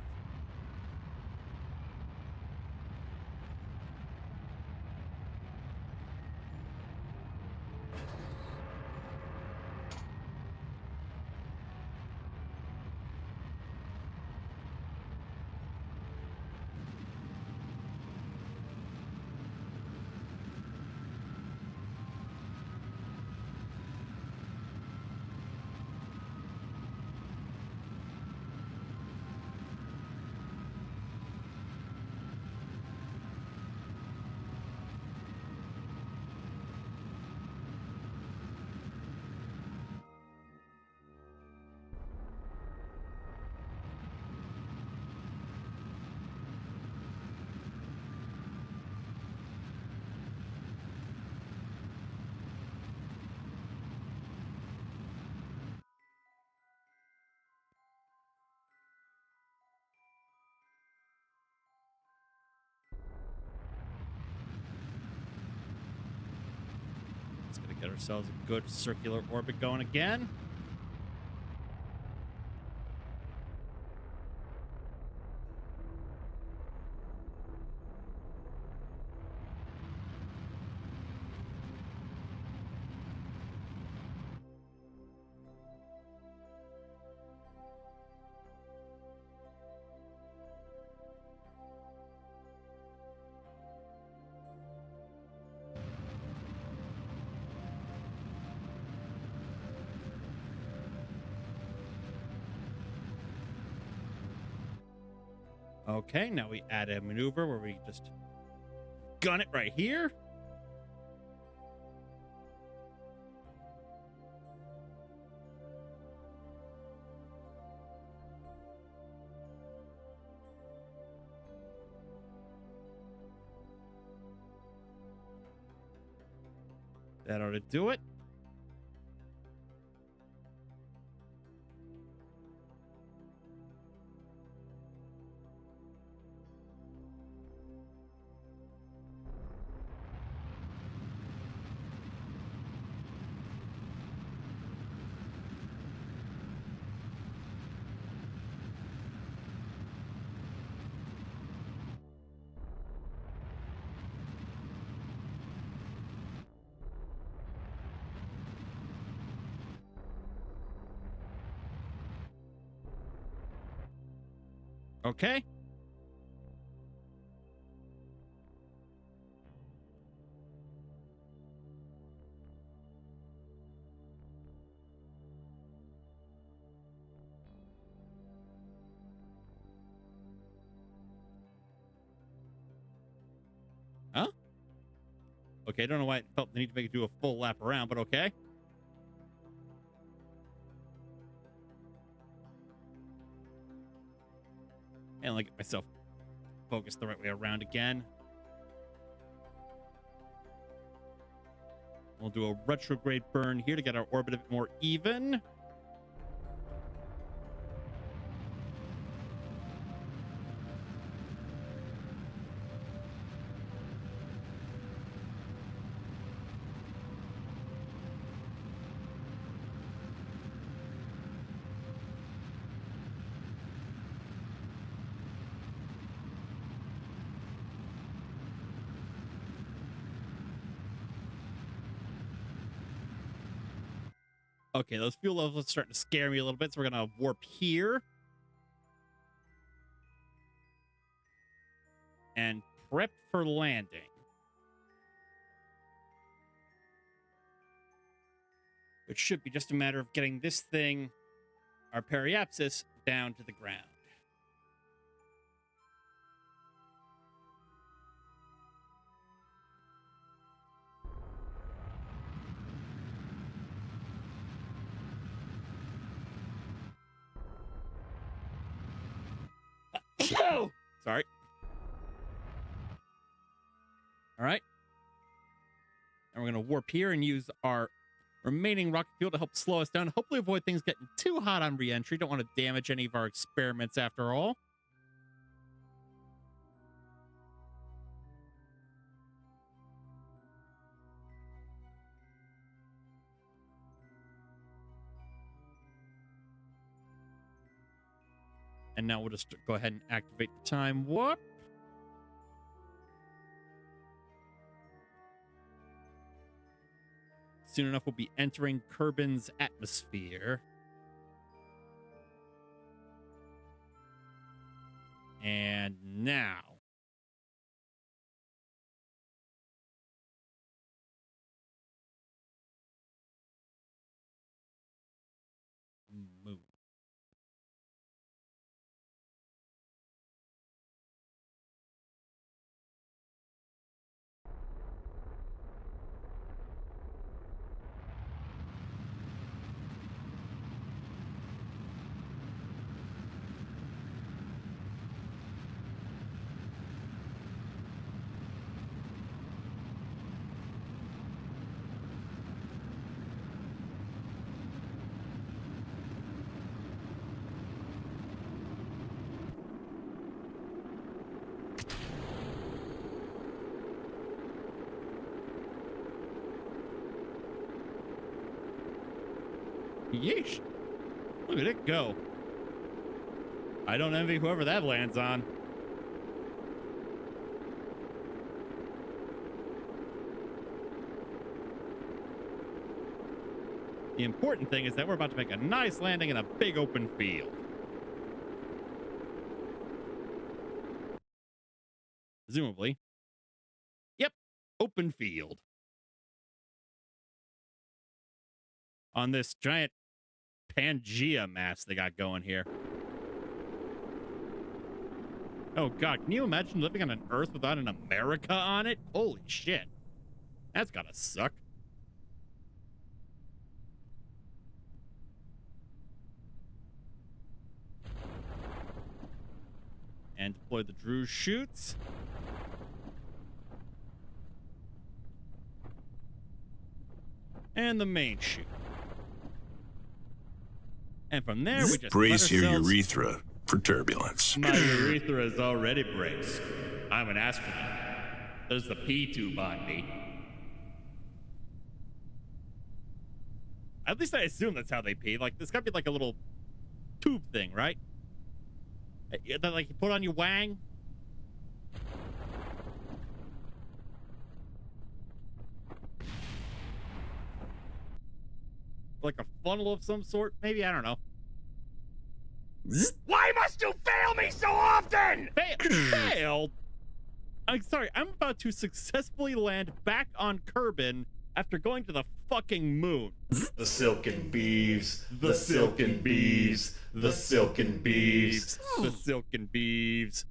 Let's gonna get ourselves a good circular orbit going again. Okay, now we add a maneuver where we just gun it right here. That ought to do it. Okay. Huh? Okay, I don't know why it felt the need to make it do a full lap around, but okay. And let me get myself focused the right way around again. We'll do a retrograde burn here to get our orbit a bit more even. Okay, those fuel levels are starting to scare me a little bit, so we're going to warp here. And prep for landing. It should be just a matter of getting this thing, our periapsis, down to the ground. Oh! Sorry. All right. And we're going to warp here and use our remaining rocket fuel to help slow us down. Hopefully avoid things getting too hot on re-entry. Don't want to damage any of our experiments after all. And now we'll just go ahead and activate the time warp. Soon enough, we'll be entering Kerbal's atmosphere. And now. Move. Yeesh. Look at it go. I don't envy whoever that lands on. The important thing is that we're about to make a nice landing in a big open field. Presumably. Yep, open field. On this giant Pangea mass they got going here. Oh god, can you imagine living on an Earth without an America on it? Holy shit. That's gotta suck. And deploy the Drew chutes. And the main chute. And from there, we just brace your ourselves... urethra for turbulence. My urethra is already braced. I'm an astronaut. There's the P tube on me. At least I assume that's how they pee. Like, there's gotta be like a little tube thing, right? That like you put on your wang. Like a funnel of some sort, maybe, I don't know. Why must you fail me so often? Failed? I'm sorry, I'm about to successfully land back on Kerbal after going to the fucking moon. The silken beeves, the silken beeves, the silken beeves. The silken beeves.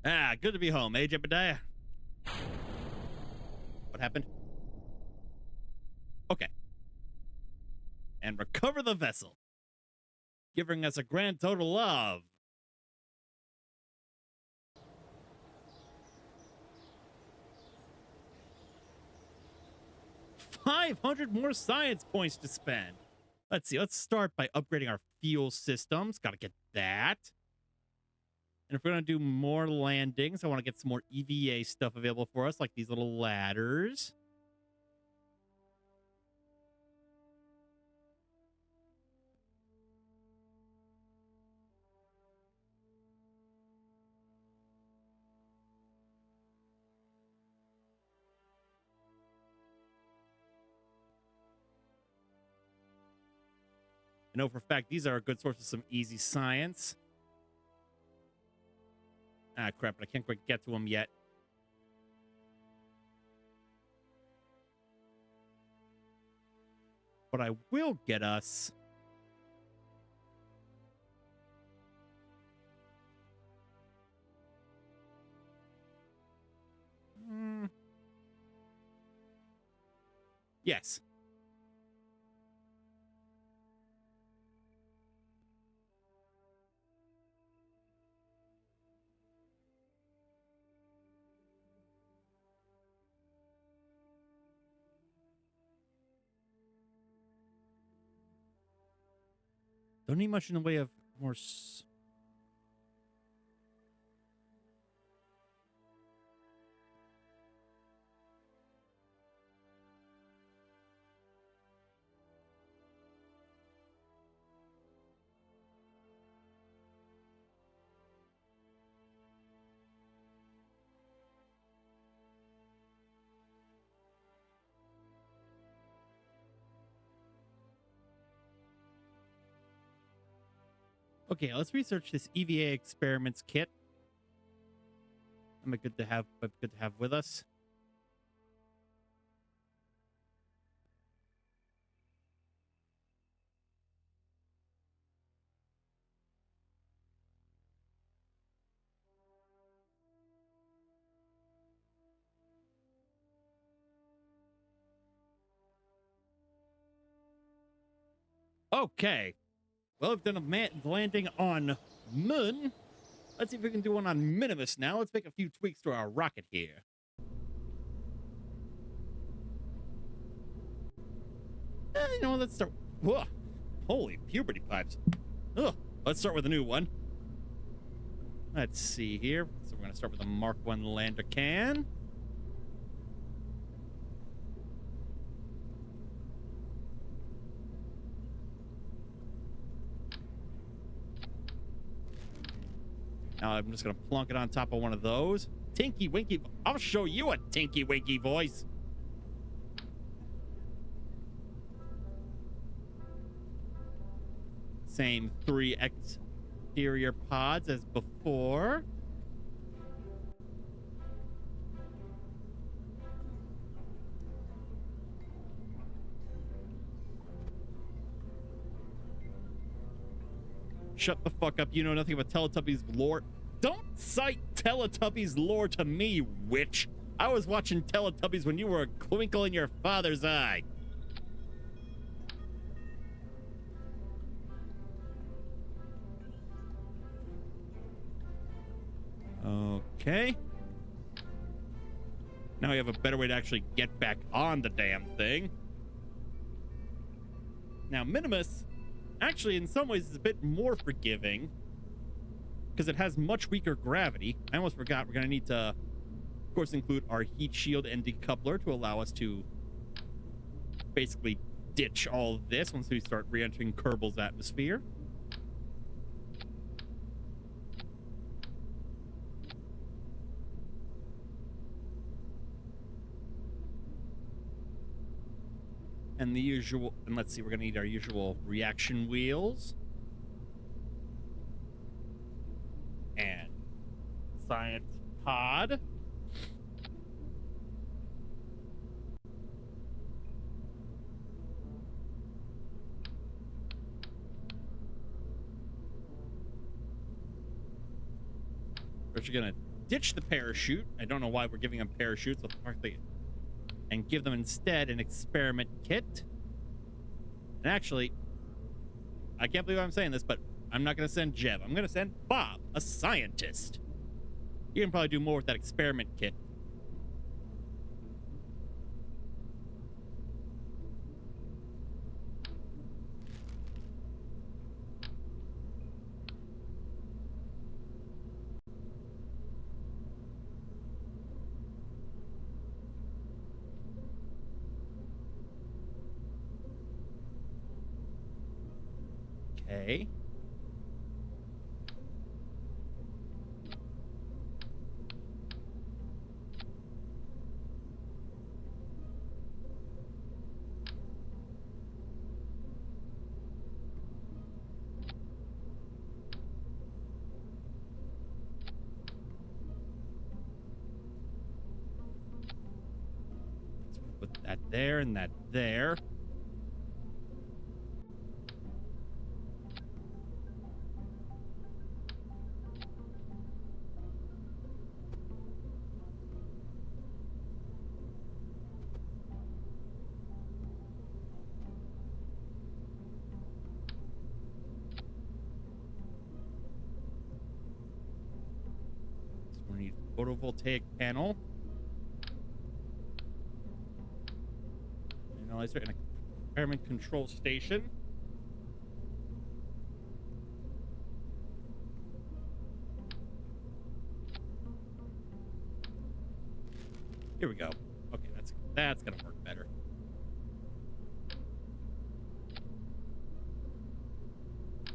Ah, good to be home, eh, Jebediah? What happened? Okay. And recover the vessel, giving us a grand total of 500 more science points to spend. Let's see. Let's start by upgrading our fuel systems. Got to get that. And if we're going to do more landings, I want to get some more EVA stuff available for us, like these little ladders. I know for a fact these are a good source of some easy science. Ah, crap, but I can't quite get to them yet. But I will get us... Yes. Don't need much in the way of more... Okay, let's research this EVA experiments kit. I'm good to have with us. Okay. Well, we've done a landing on Moon. Let's see if we can do one on Minimus now. Let's make a few tweaks to our rocket here. You know, let's start... Whoa. Holy puberty pipes. Ugh. Let's start with a new one. Let's see here. So we're going to start with a Mark 1 lander can. Now I'm just going to plunk it on top of one of those. Tinky Winky. I'll show you a Tinky Winky voice. Same 3 exterior pods as before. Shut the fuck up. You know nothing about Teletubbies lore. Don't cite Teletubbies lore to me, witch. I was watching Teletubbies when you were a twinkle in your father's eye. Okay. Now we have a better way to actually get back on the damn thing. Now, Minimus, actually, in some ways, is a bit more forgiving because it has much weaker gravity. I almost forgot we're going to need to, of course, include our heat shield and decoupler to allow us to basically ditch all of this once we start re-entering Kerbal's atmosphere. And the usual, and let's see, we're gonna need our usual reaction wheels. And science pod. We're gonna ditch the parachute. I don't know why we're giving them parachutes. And give them instead an experiment kit. And actually, I can't believe I'm saying this, but I'm not going to send Jeb. I'm going to send Bob, a scientist. You can probably do more with that experiment kit. Okay. Put that there and that there. So we need photovoltaic panel. Analyzer and a environment control station. Here we go. Okay, that's gonna work better.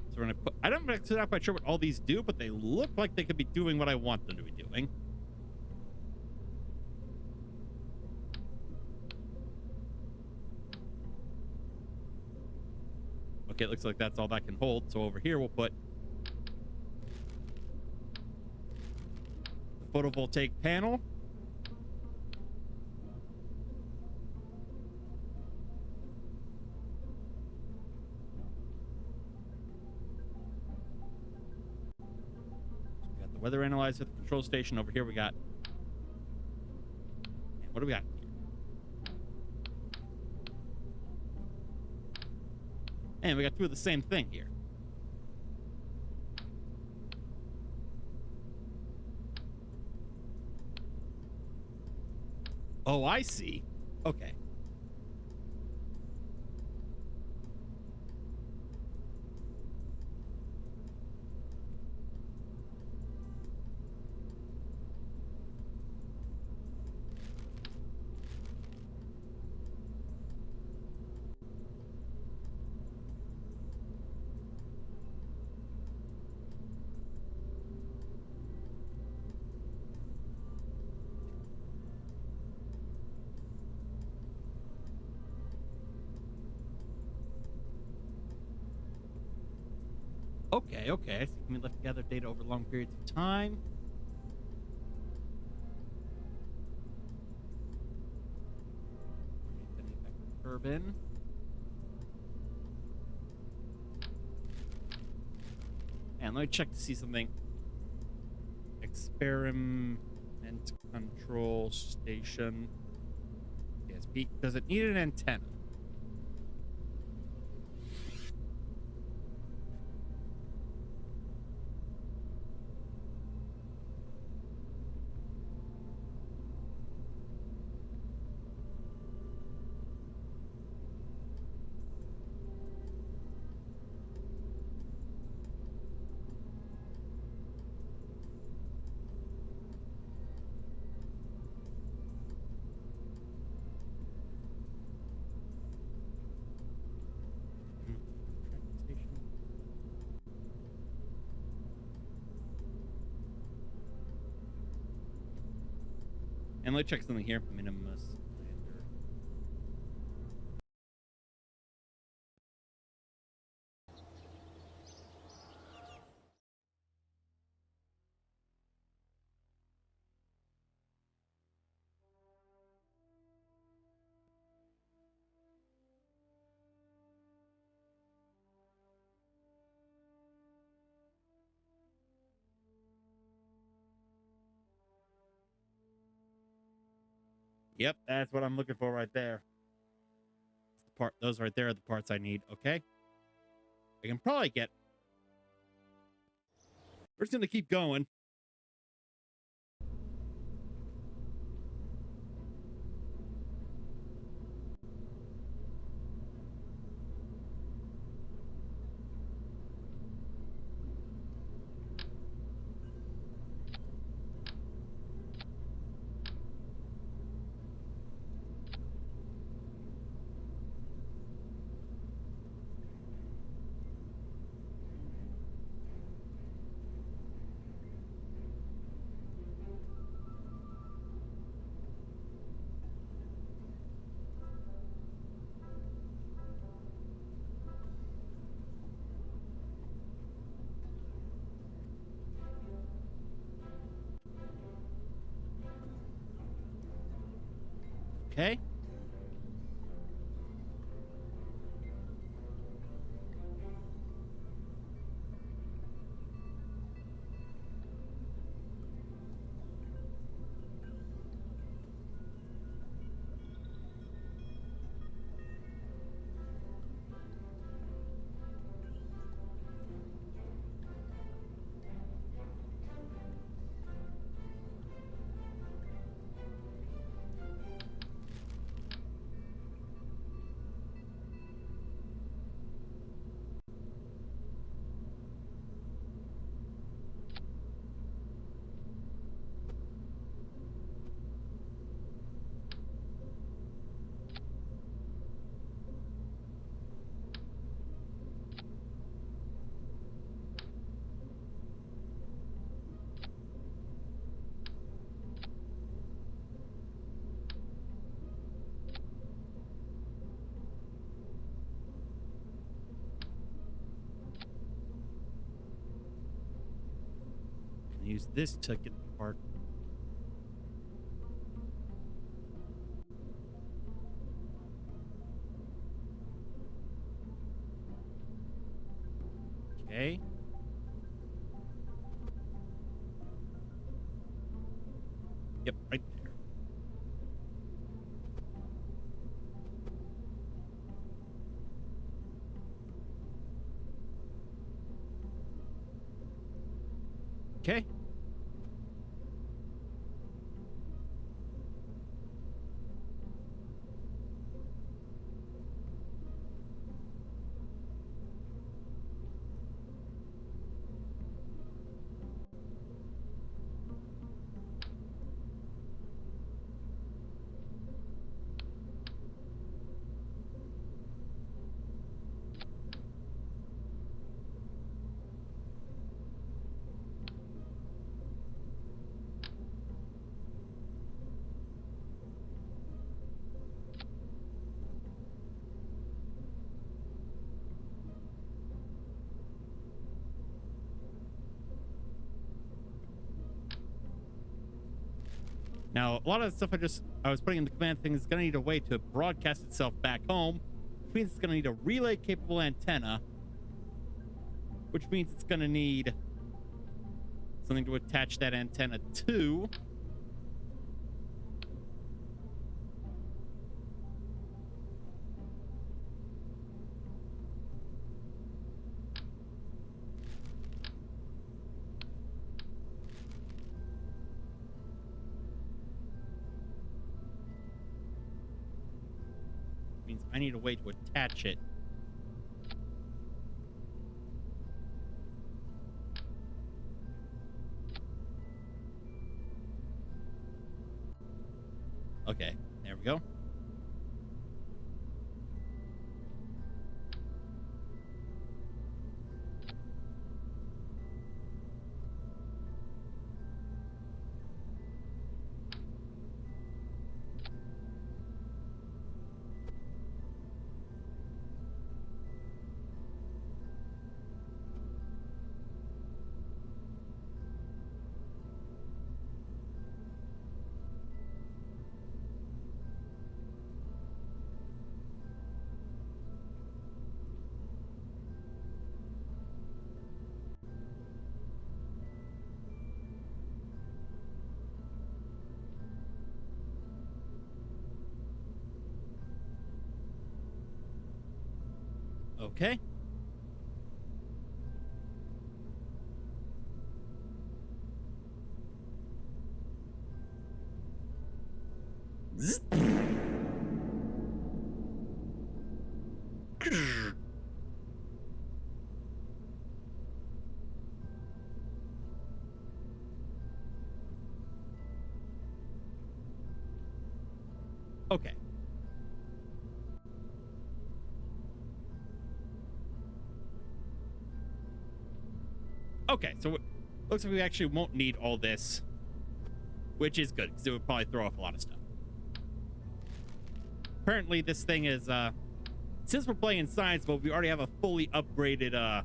So we're gonna put. I'm actually not quite sure what all these do, but they look like they could be doing what I want them to be doing. Okay, it looks like that's all that can hold. So over here we'll put the photovoltaic panel. We got the weather analyzer, the control station. Over here we got. Man, what do we got? And we got two of the same thing here. Oh, I see. Okay. Okay, okay. I see. Can we lift gather data over long periods of time? Urban. And let me check to see something. Experiment control station. Yes, peak. Does it need an antenna? And let's check something here. Minimus lander. Yep, that's what I'm looking for right there. Those right there are the parts I need. Okay. I can probably get. We're just gonna keep going. Okay. use this to get the part. Okay. Yep, right there. Okay. Now, a lot of the stuff I was putting in the command thing is going to need a way to broadcast itself back home, which means it's going to need a relay capable antenna, which means it's going to need something to attach that antenna to. Means I need a way to attach it. Okay, there we go. Okay. Okay. Okay, so it looks like we actually won't need all this, which is good because it would probably throw off a lot of stuff. Apparently, this thing is, since we're playing science mode, we already have a fully upgraded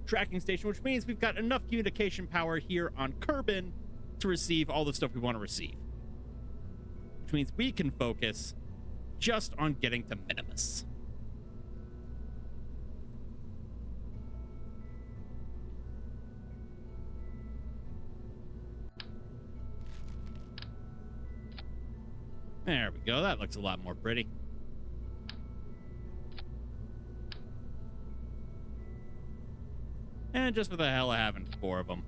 tracking station, which means we've got enough communication power here on Kerbin to receive all the stuff we want to receive. Which means we can focus just on getting to Minimus. There we go. That looks a lot more pretty. And just for the hell of having 4 of them.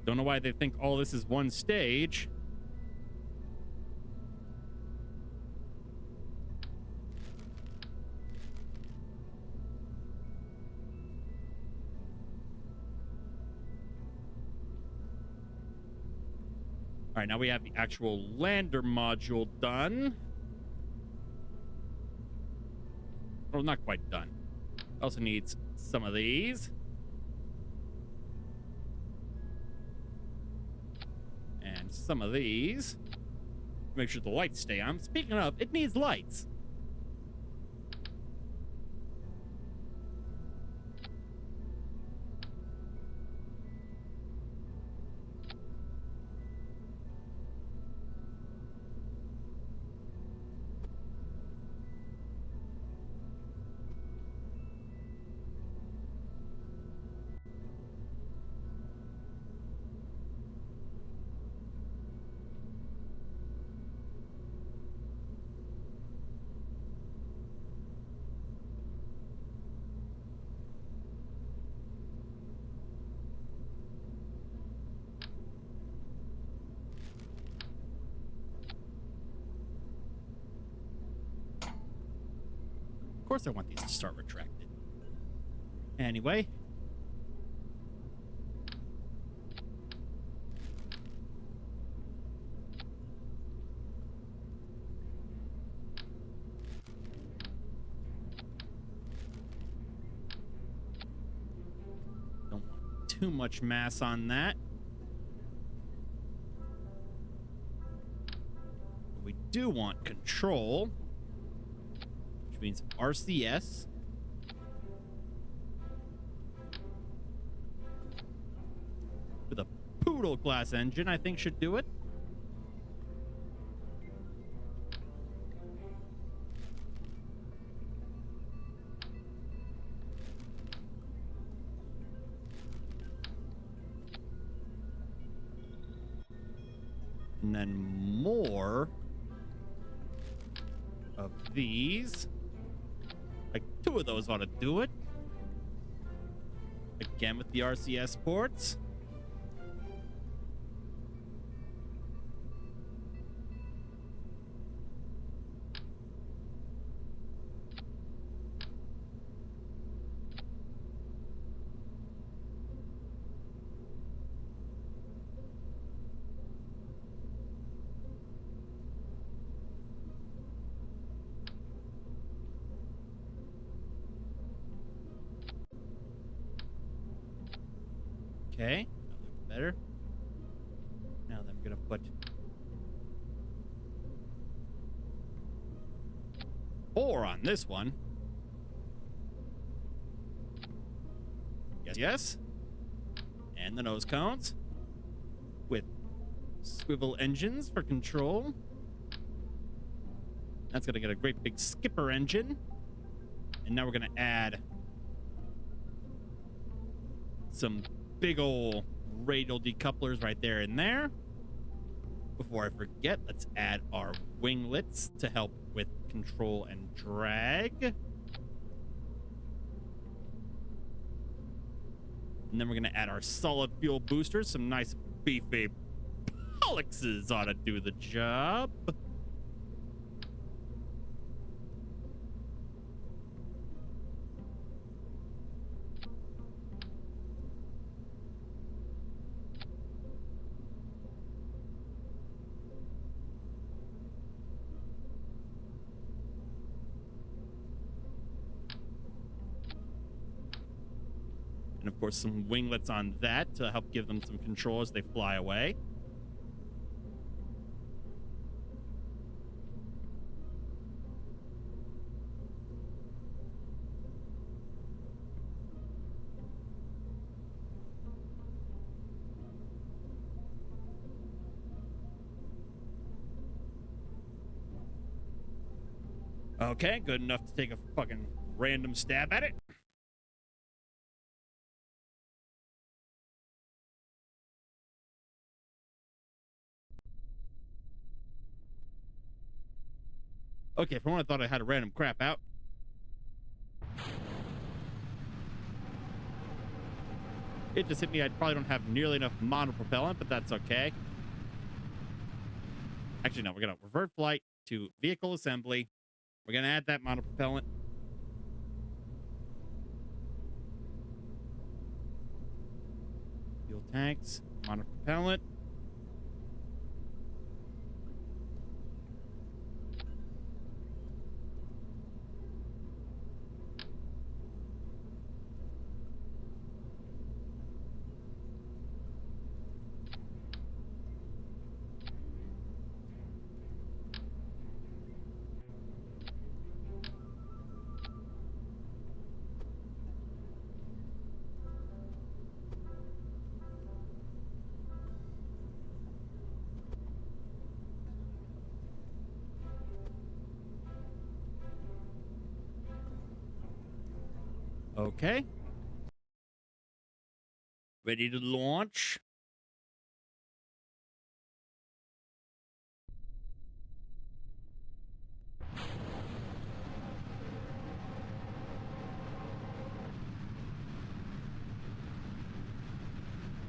Don't know why they think all this is one stage. All right, now we have the actual lander module done. Well, not quite done. Also needs some of these. And some of these. Make sure the lights stay on. Speaking of, it needs lights. course I want these to start retracted. Anyway. Don't want too much mass on that. We do want control, which means RCS. With a poodle class engine, I think should do it. And then more of these. Like 2 of those ought to do it. Again with the RCS ports. Okay, that looks better. Now then I'm gonna put 4 on this one. Yes, yes. And the nose cones with swivel engines for control. That's gonna get a great big skipper engine. And now we're gonna add some big ol' radial decouplers right there and there. Before I forget, let's add our winglets to help with control and drag. And then we're gonna add our solid fuel boosters. Some nice beefy Pollexes ought to do the job. And of course, some winglets on that to help give them some control as they fly away. Okay, good enough to take a fucking random stab at it. Okay, for one, I thought I had a random crap out. It just hit me. I probably don't have nearly enough monopropellant, but that's okay. Actually, no, we're going to revert flight to vehicle assembly. We're going to add that monopropellant. Fuel tanks, monopropellant. Okay. Ready to launch.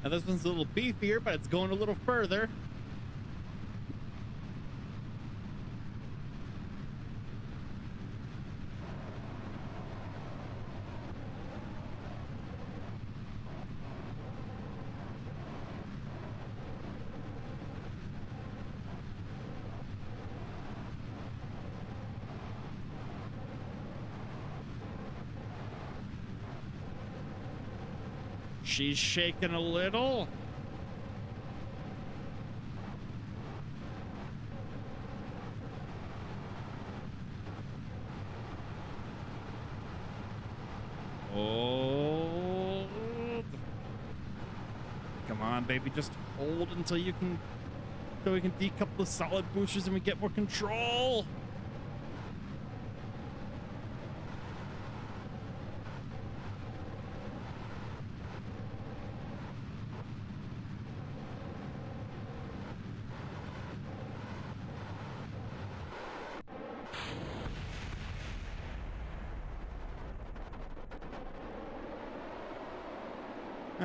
Now this one's a little beefier, but it's going a little further. She's shaking a little. Oh. Come on, baby. Just hold until you can... So we can decouple the solid boosters and we get more control.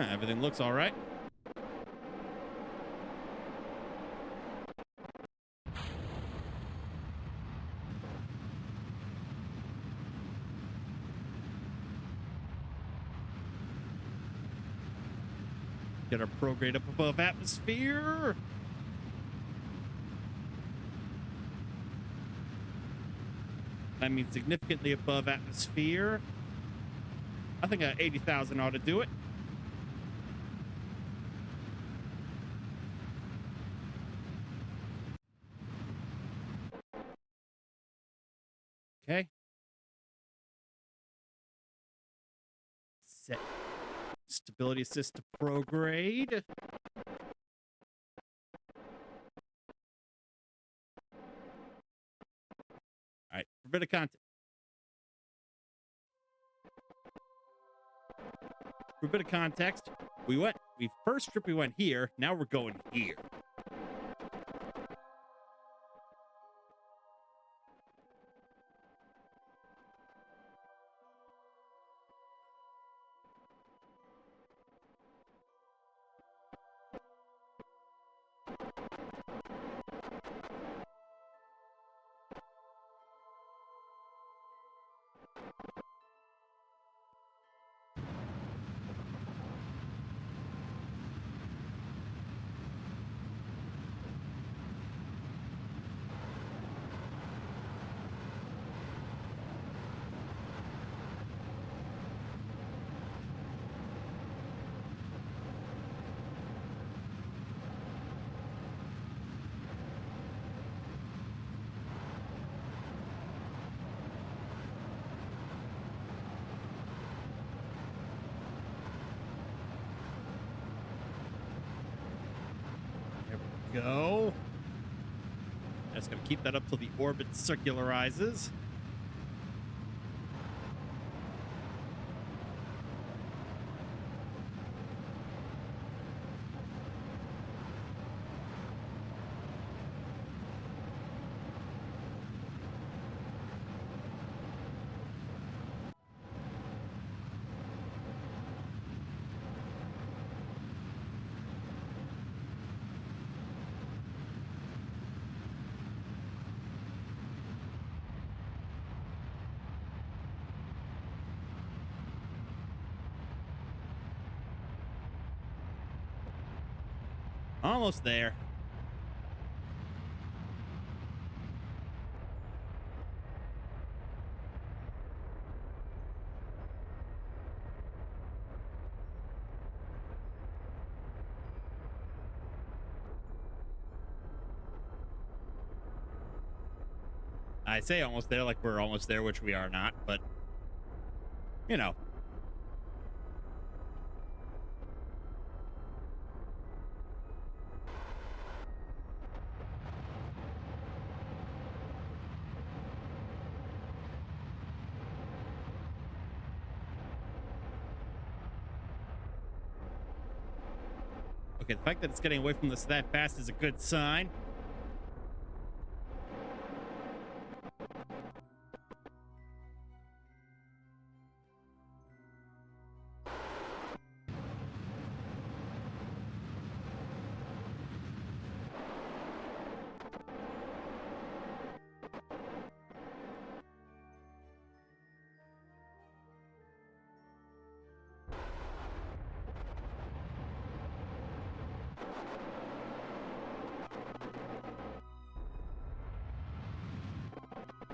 Everything looks all right. Get our prograde up above atmosphere. I mean, significantly above atmosphere. I think 80,000 ought to do it. Okay. Set stability assist to prograde. All right, for a bit of context. For a bit of context, first trip we went here, now we're going here. Go. Just gonna keep that up till the orbit circularizes. Almost there. I say almost there like we're almost there, which we are not, but you know. Okay, the fact that it's getting away from us that fast is a good sign.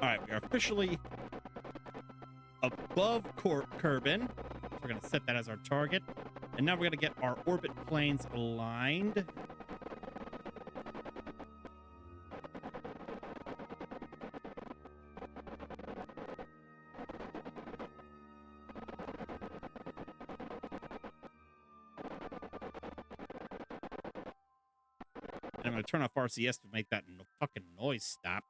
All right, we are officially above Kerbal. We're going to set that as our target. And now we're going to get our orbit planes aligned. And I'm going to turn off RCS to make that fucking noise stop.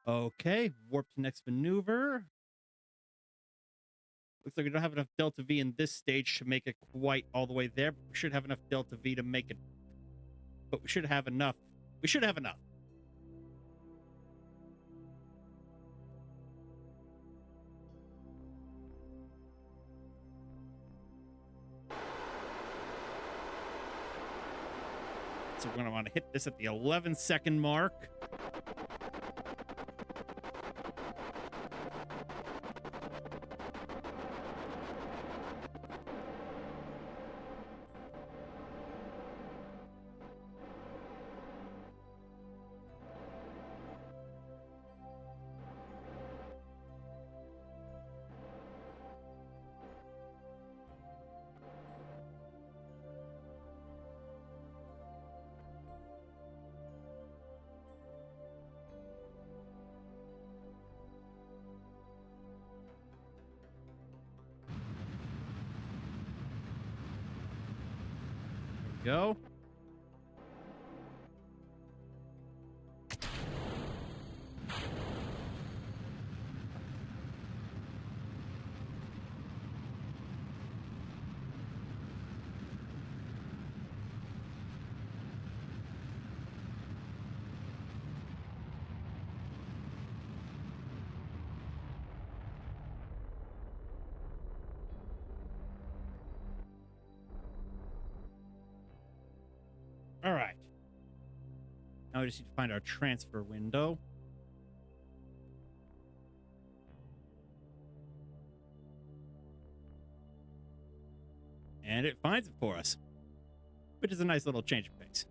Okay, warp to next maneuver. Looks like we don't have enough Delta V in this stage to make it quite all the way there. But we should have enough Delta V to make it. But we should have enough. We should have enough. So we're going to want to hit this at the 11-second mark. Go. All right. Now we just need to find our transfer window. And it finds it for us, which is a nice little change of pace.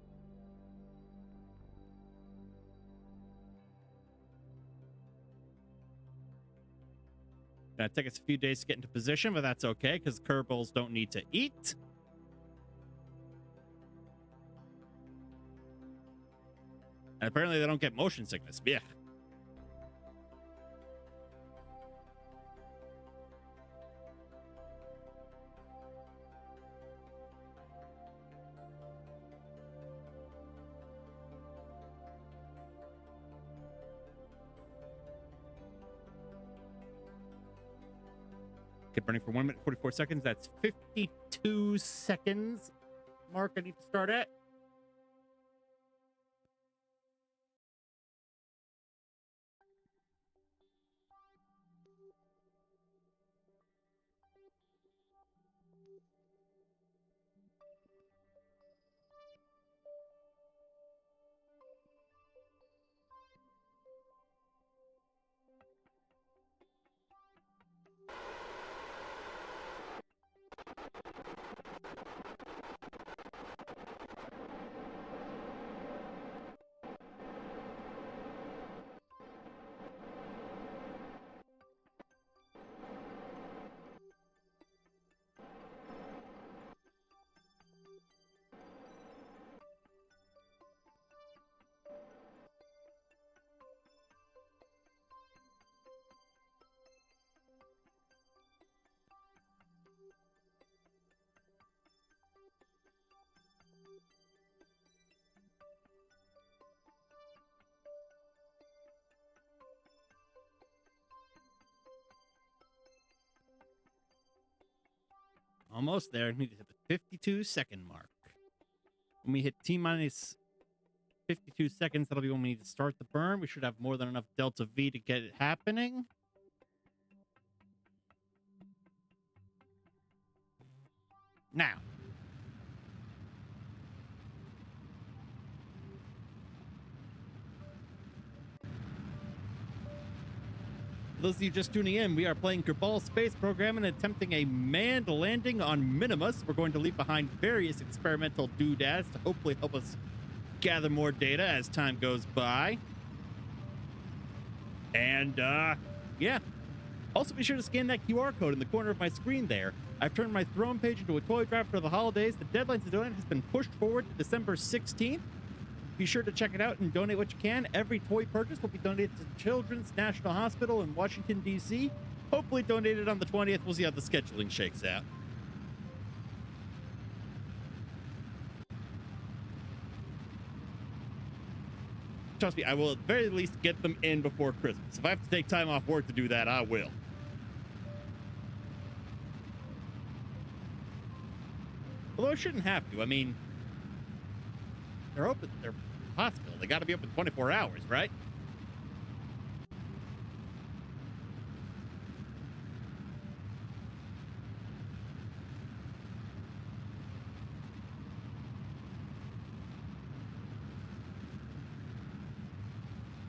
Gonna take us a few days to get into position, but that's okay because Kerbals don't need to eat. And apparently they don't get motion sickness. Yeah. Keep burning for 1 minute, 44 seconds. That's 52 seconds mark I need to start at. Almost there. We need to hit the 52-second mark. When we hit T-minus 52 seconds, that'll be when we need to start the burn. We should have more than enough Delta V to get it happening. Now. For those of you just tuning in, we are playing Kerbal space program and attempting a manned landing on Minimus. We're going to leave behind various experimental doodads to hopefully help us gather more data as time goes by. And, yeah. Also, be sure to scan that QR code in the corner of my screen there. I've turned my Throne page into a toy drive for the holidays. The deadline to donate has been pushed forward to December 16th. Be sure to check it out and donate what you can. Every toy purchase will be donated to Children's National Hospital in Washington, D.C. Hopefully donated on the 20th. We'll see how the scheduling shakes out. Trust me, I will at the very least get them in before Christmas. If I have to take time off work to do that, I will. Although I shouldn't have to. I mean, they're open. They're a hospital. They got to be open 24 hours, right?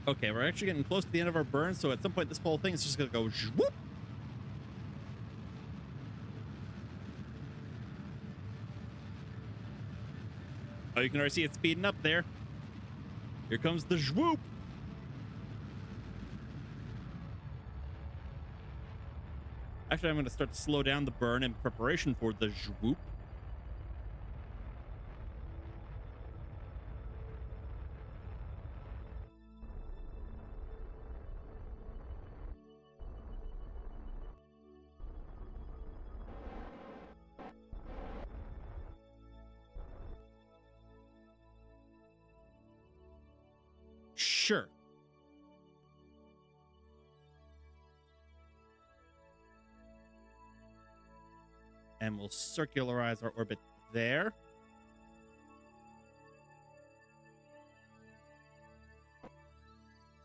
Okay, we're actually getting close to the end of our burn, so at some point this whole thing is just going to go whoop. Oh, you can already see it speeding up there. Here comes the zwoop. Actually, I'm going to start to slow down the burn in preparation for the zwoop. Sure. And we'll circularize our orbit there.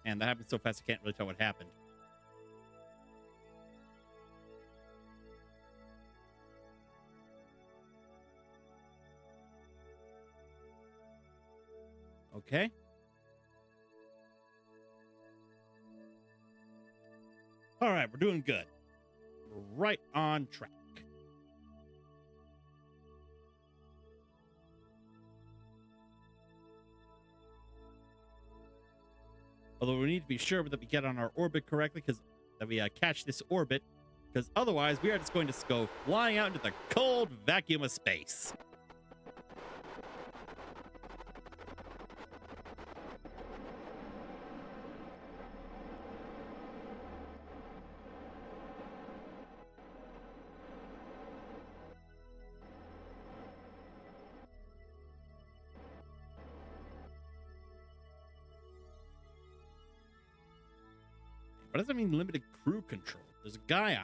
And that happened so fast I can't really tell what happened. Okay. All right, we're doing good. We're right on track. Although we need to be sure that we get on our orbit correctly, because that we catch this orbit, because otherwise we are just going to go flying out into the cold vacuum of space. What does that mean, limited crew control? There's a guy on there.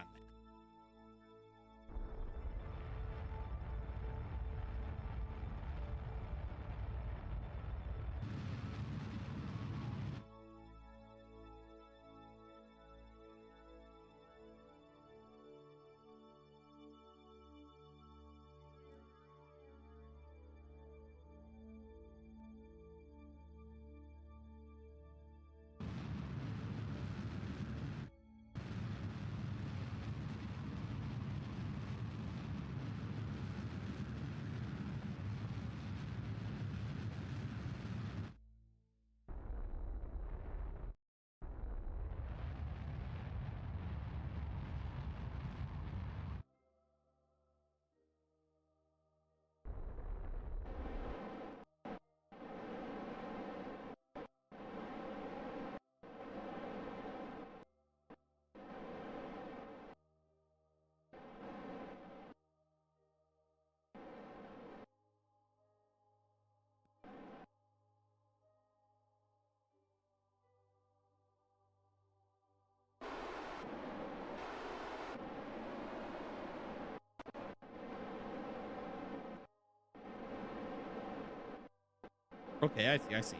Okay, I see.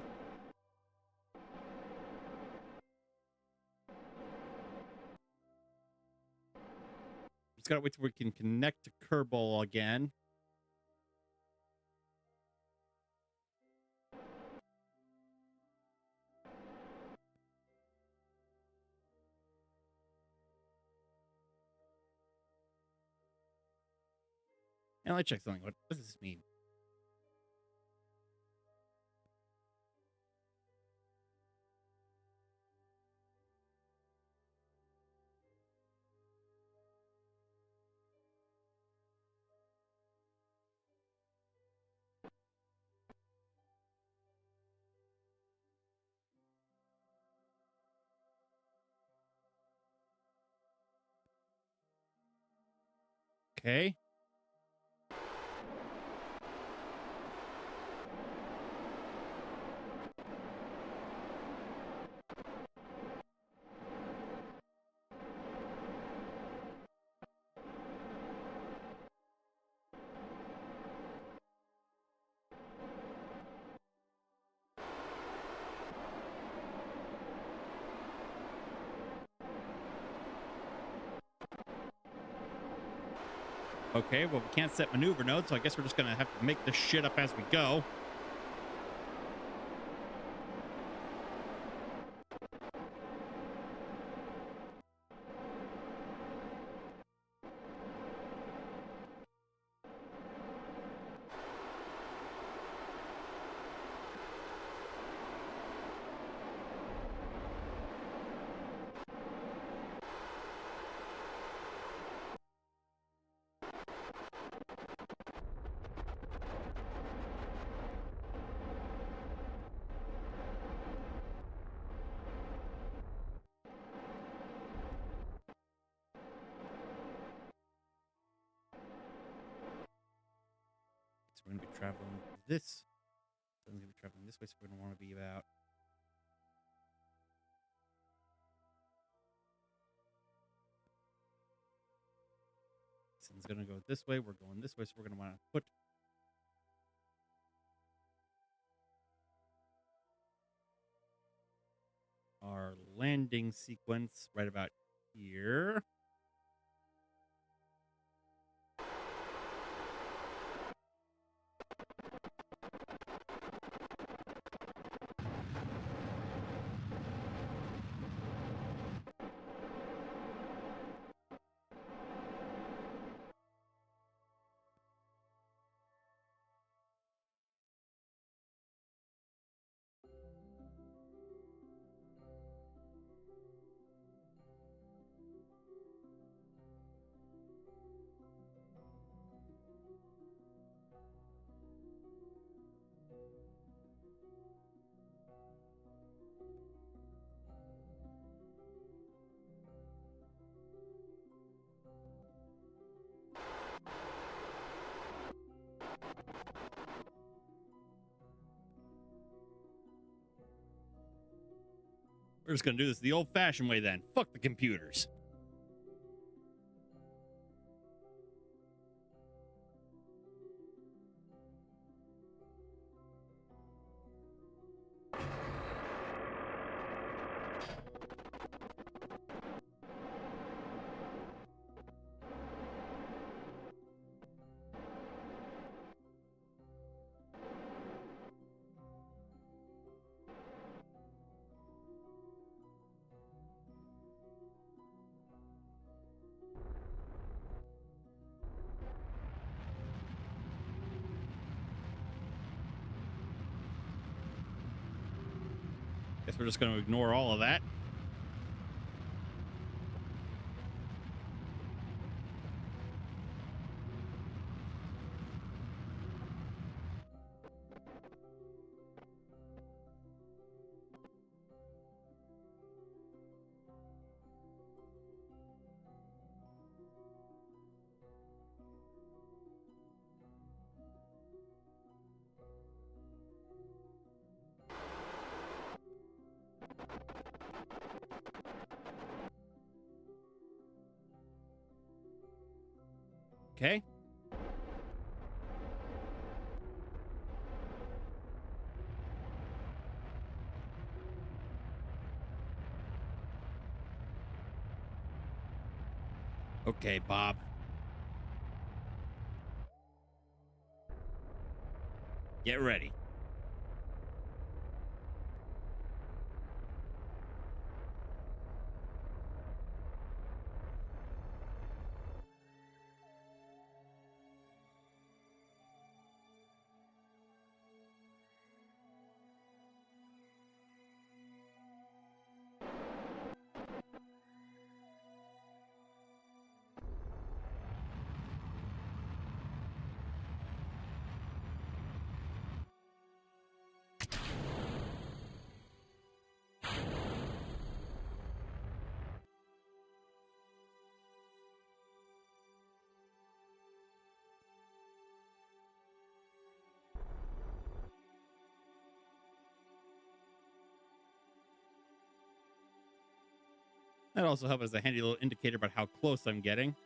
Just gotta wait till we can connect to Kerbal again. And let's check something. What does this mean? Okay. Okay, well, we can't set maneuver node, so I guess we're just gonna have to make this shit up as we go. So we're gonna be traveling this. So we're gonna be traveling this way, so we're gonna want to be about. It's gonna go this way. We're going this way, so we're gonna want to put our landing sequence right about here. We're just gonna do this the old-fashioned way then. Fuck the computers. Guess we're just gonna ignore all of that. Okay. Okay, Bob. Get ready. That also helps as a handy little indicator about how close I'm getting.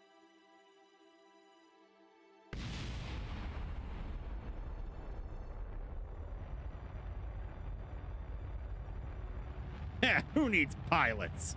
Heh, who needs pilots?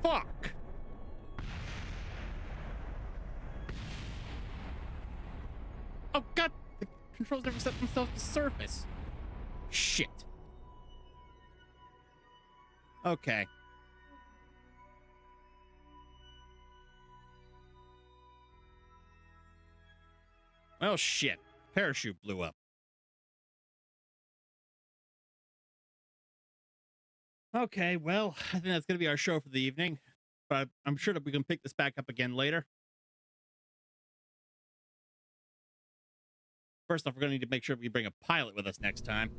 Fuck! Oh god! The controls never set themselves to surface. Shit. Okay. Well, shit. Parachute blew up. Okay, well, I think that's going to be our show for the evening. But I'm sure that we can pick this back up again later. First off, we're going to need to make sure we bring a pilot with us next time.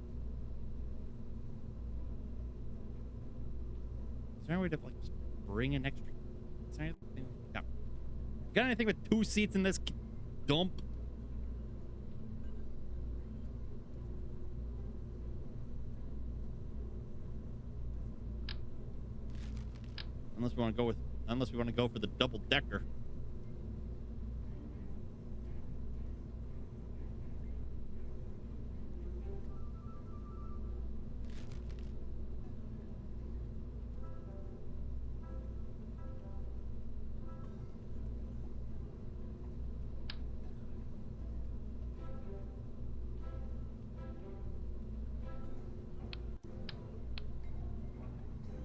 Is there any way to, like, just bring an extra... Is there anything... No. Got anything with 2 seats in this dump? Unless we want to go for the double decker.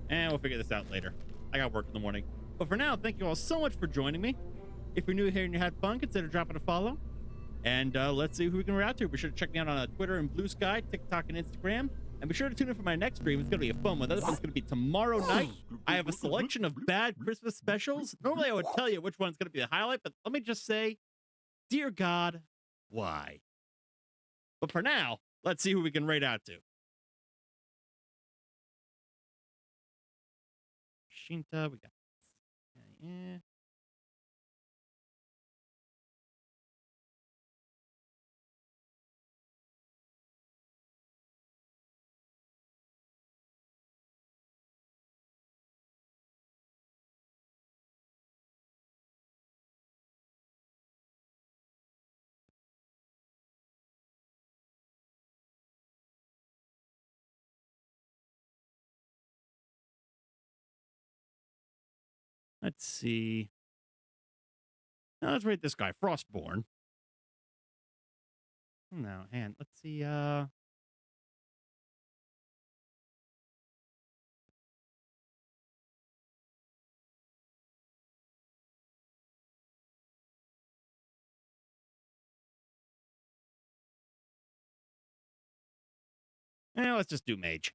And we'll figure this out later. I got work in the morning. But for now, thank you all so much for joining me. If you're new here and you had fun, consider dropping a follow. And let's see who we can reach out to. Be sure to check me out on Twitter and Blue Sky, TikTok, and Instagram. And be sure to tune in for my next stream. It's going to be a fun one. That one's going to be tomorrow night. I have a selection of bad Christmas specials. Normally, I would tell you which one's going to be the highlight, but let me just say, dear God, why? But for now, let's see who we can rate out to. Shinta, we got... Yeah. Let's see. Now let's rate this guy, Frostborn. No, and let's see. Let's just do Mage.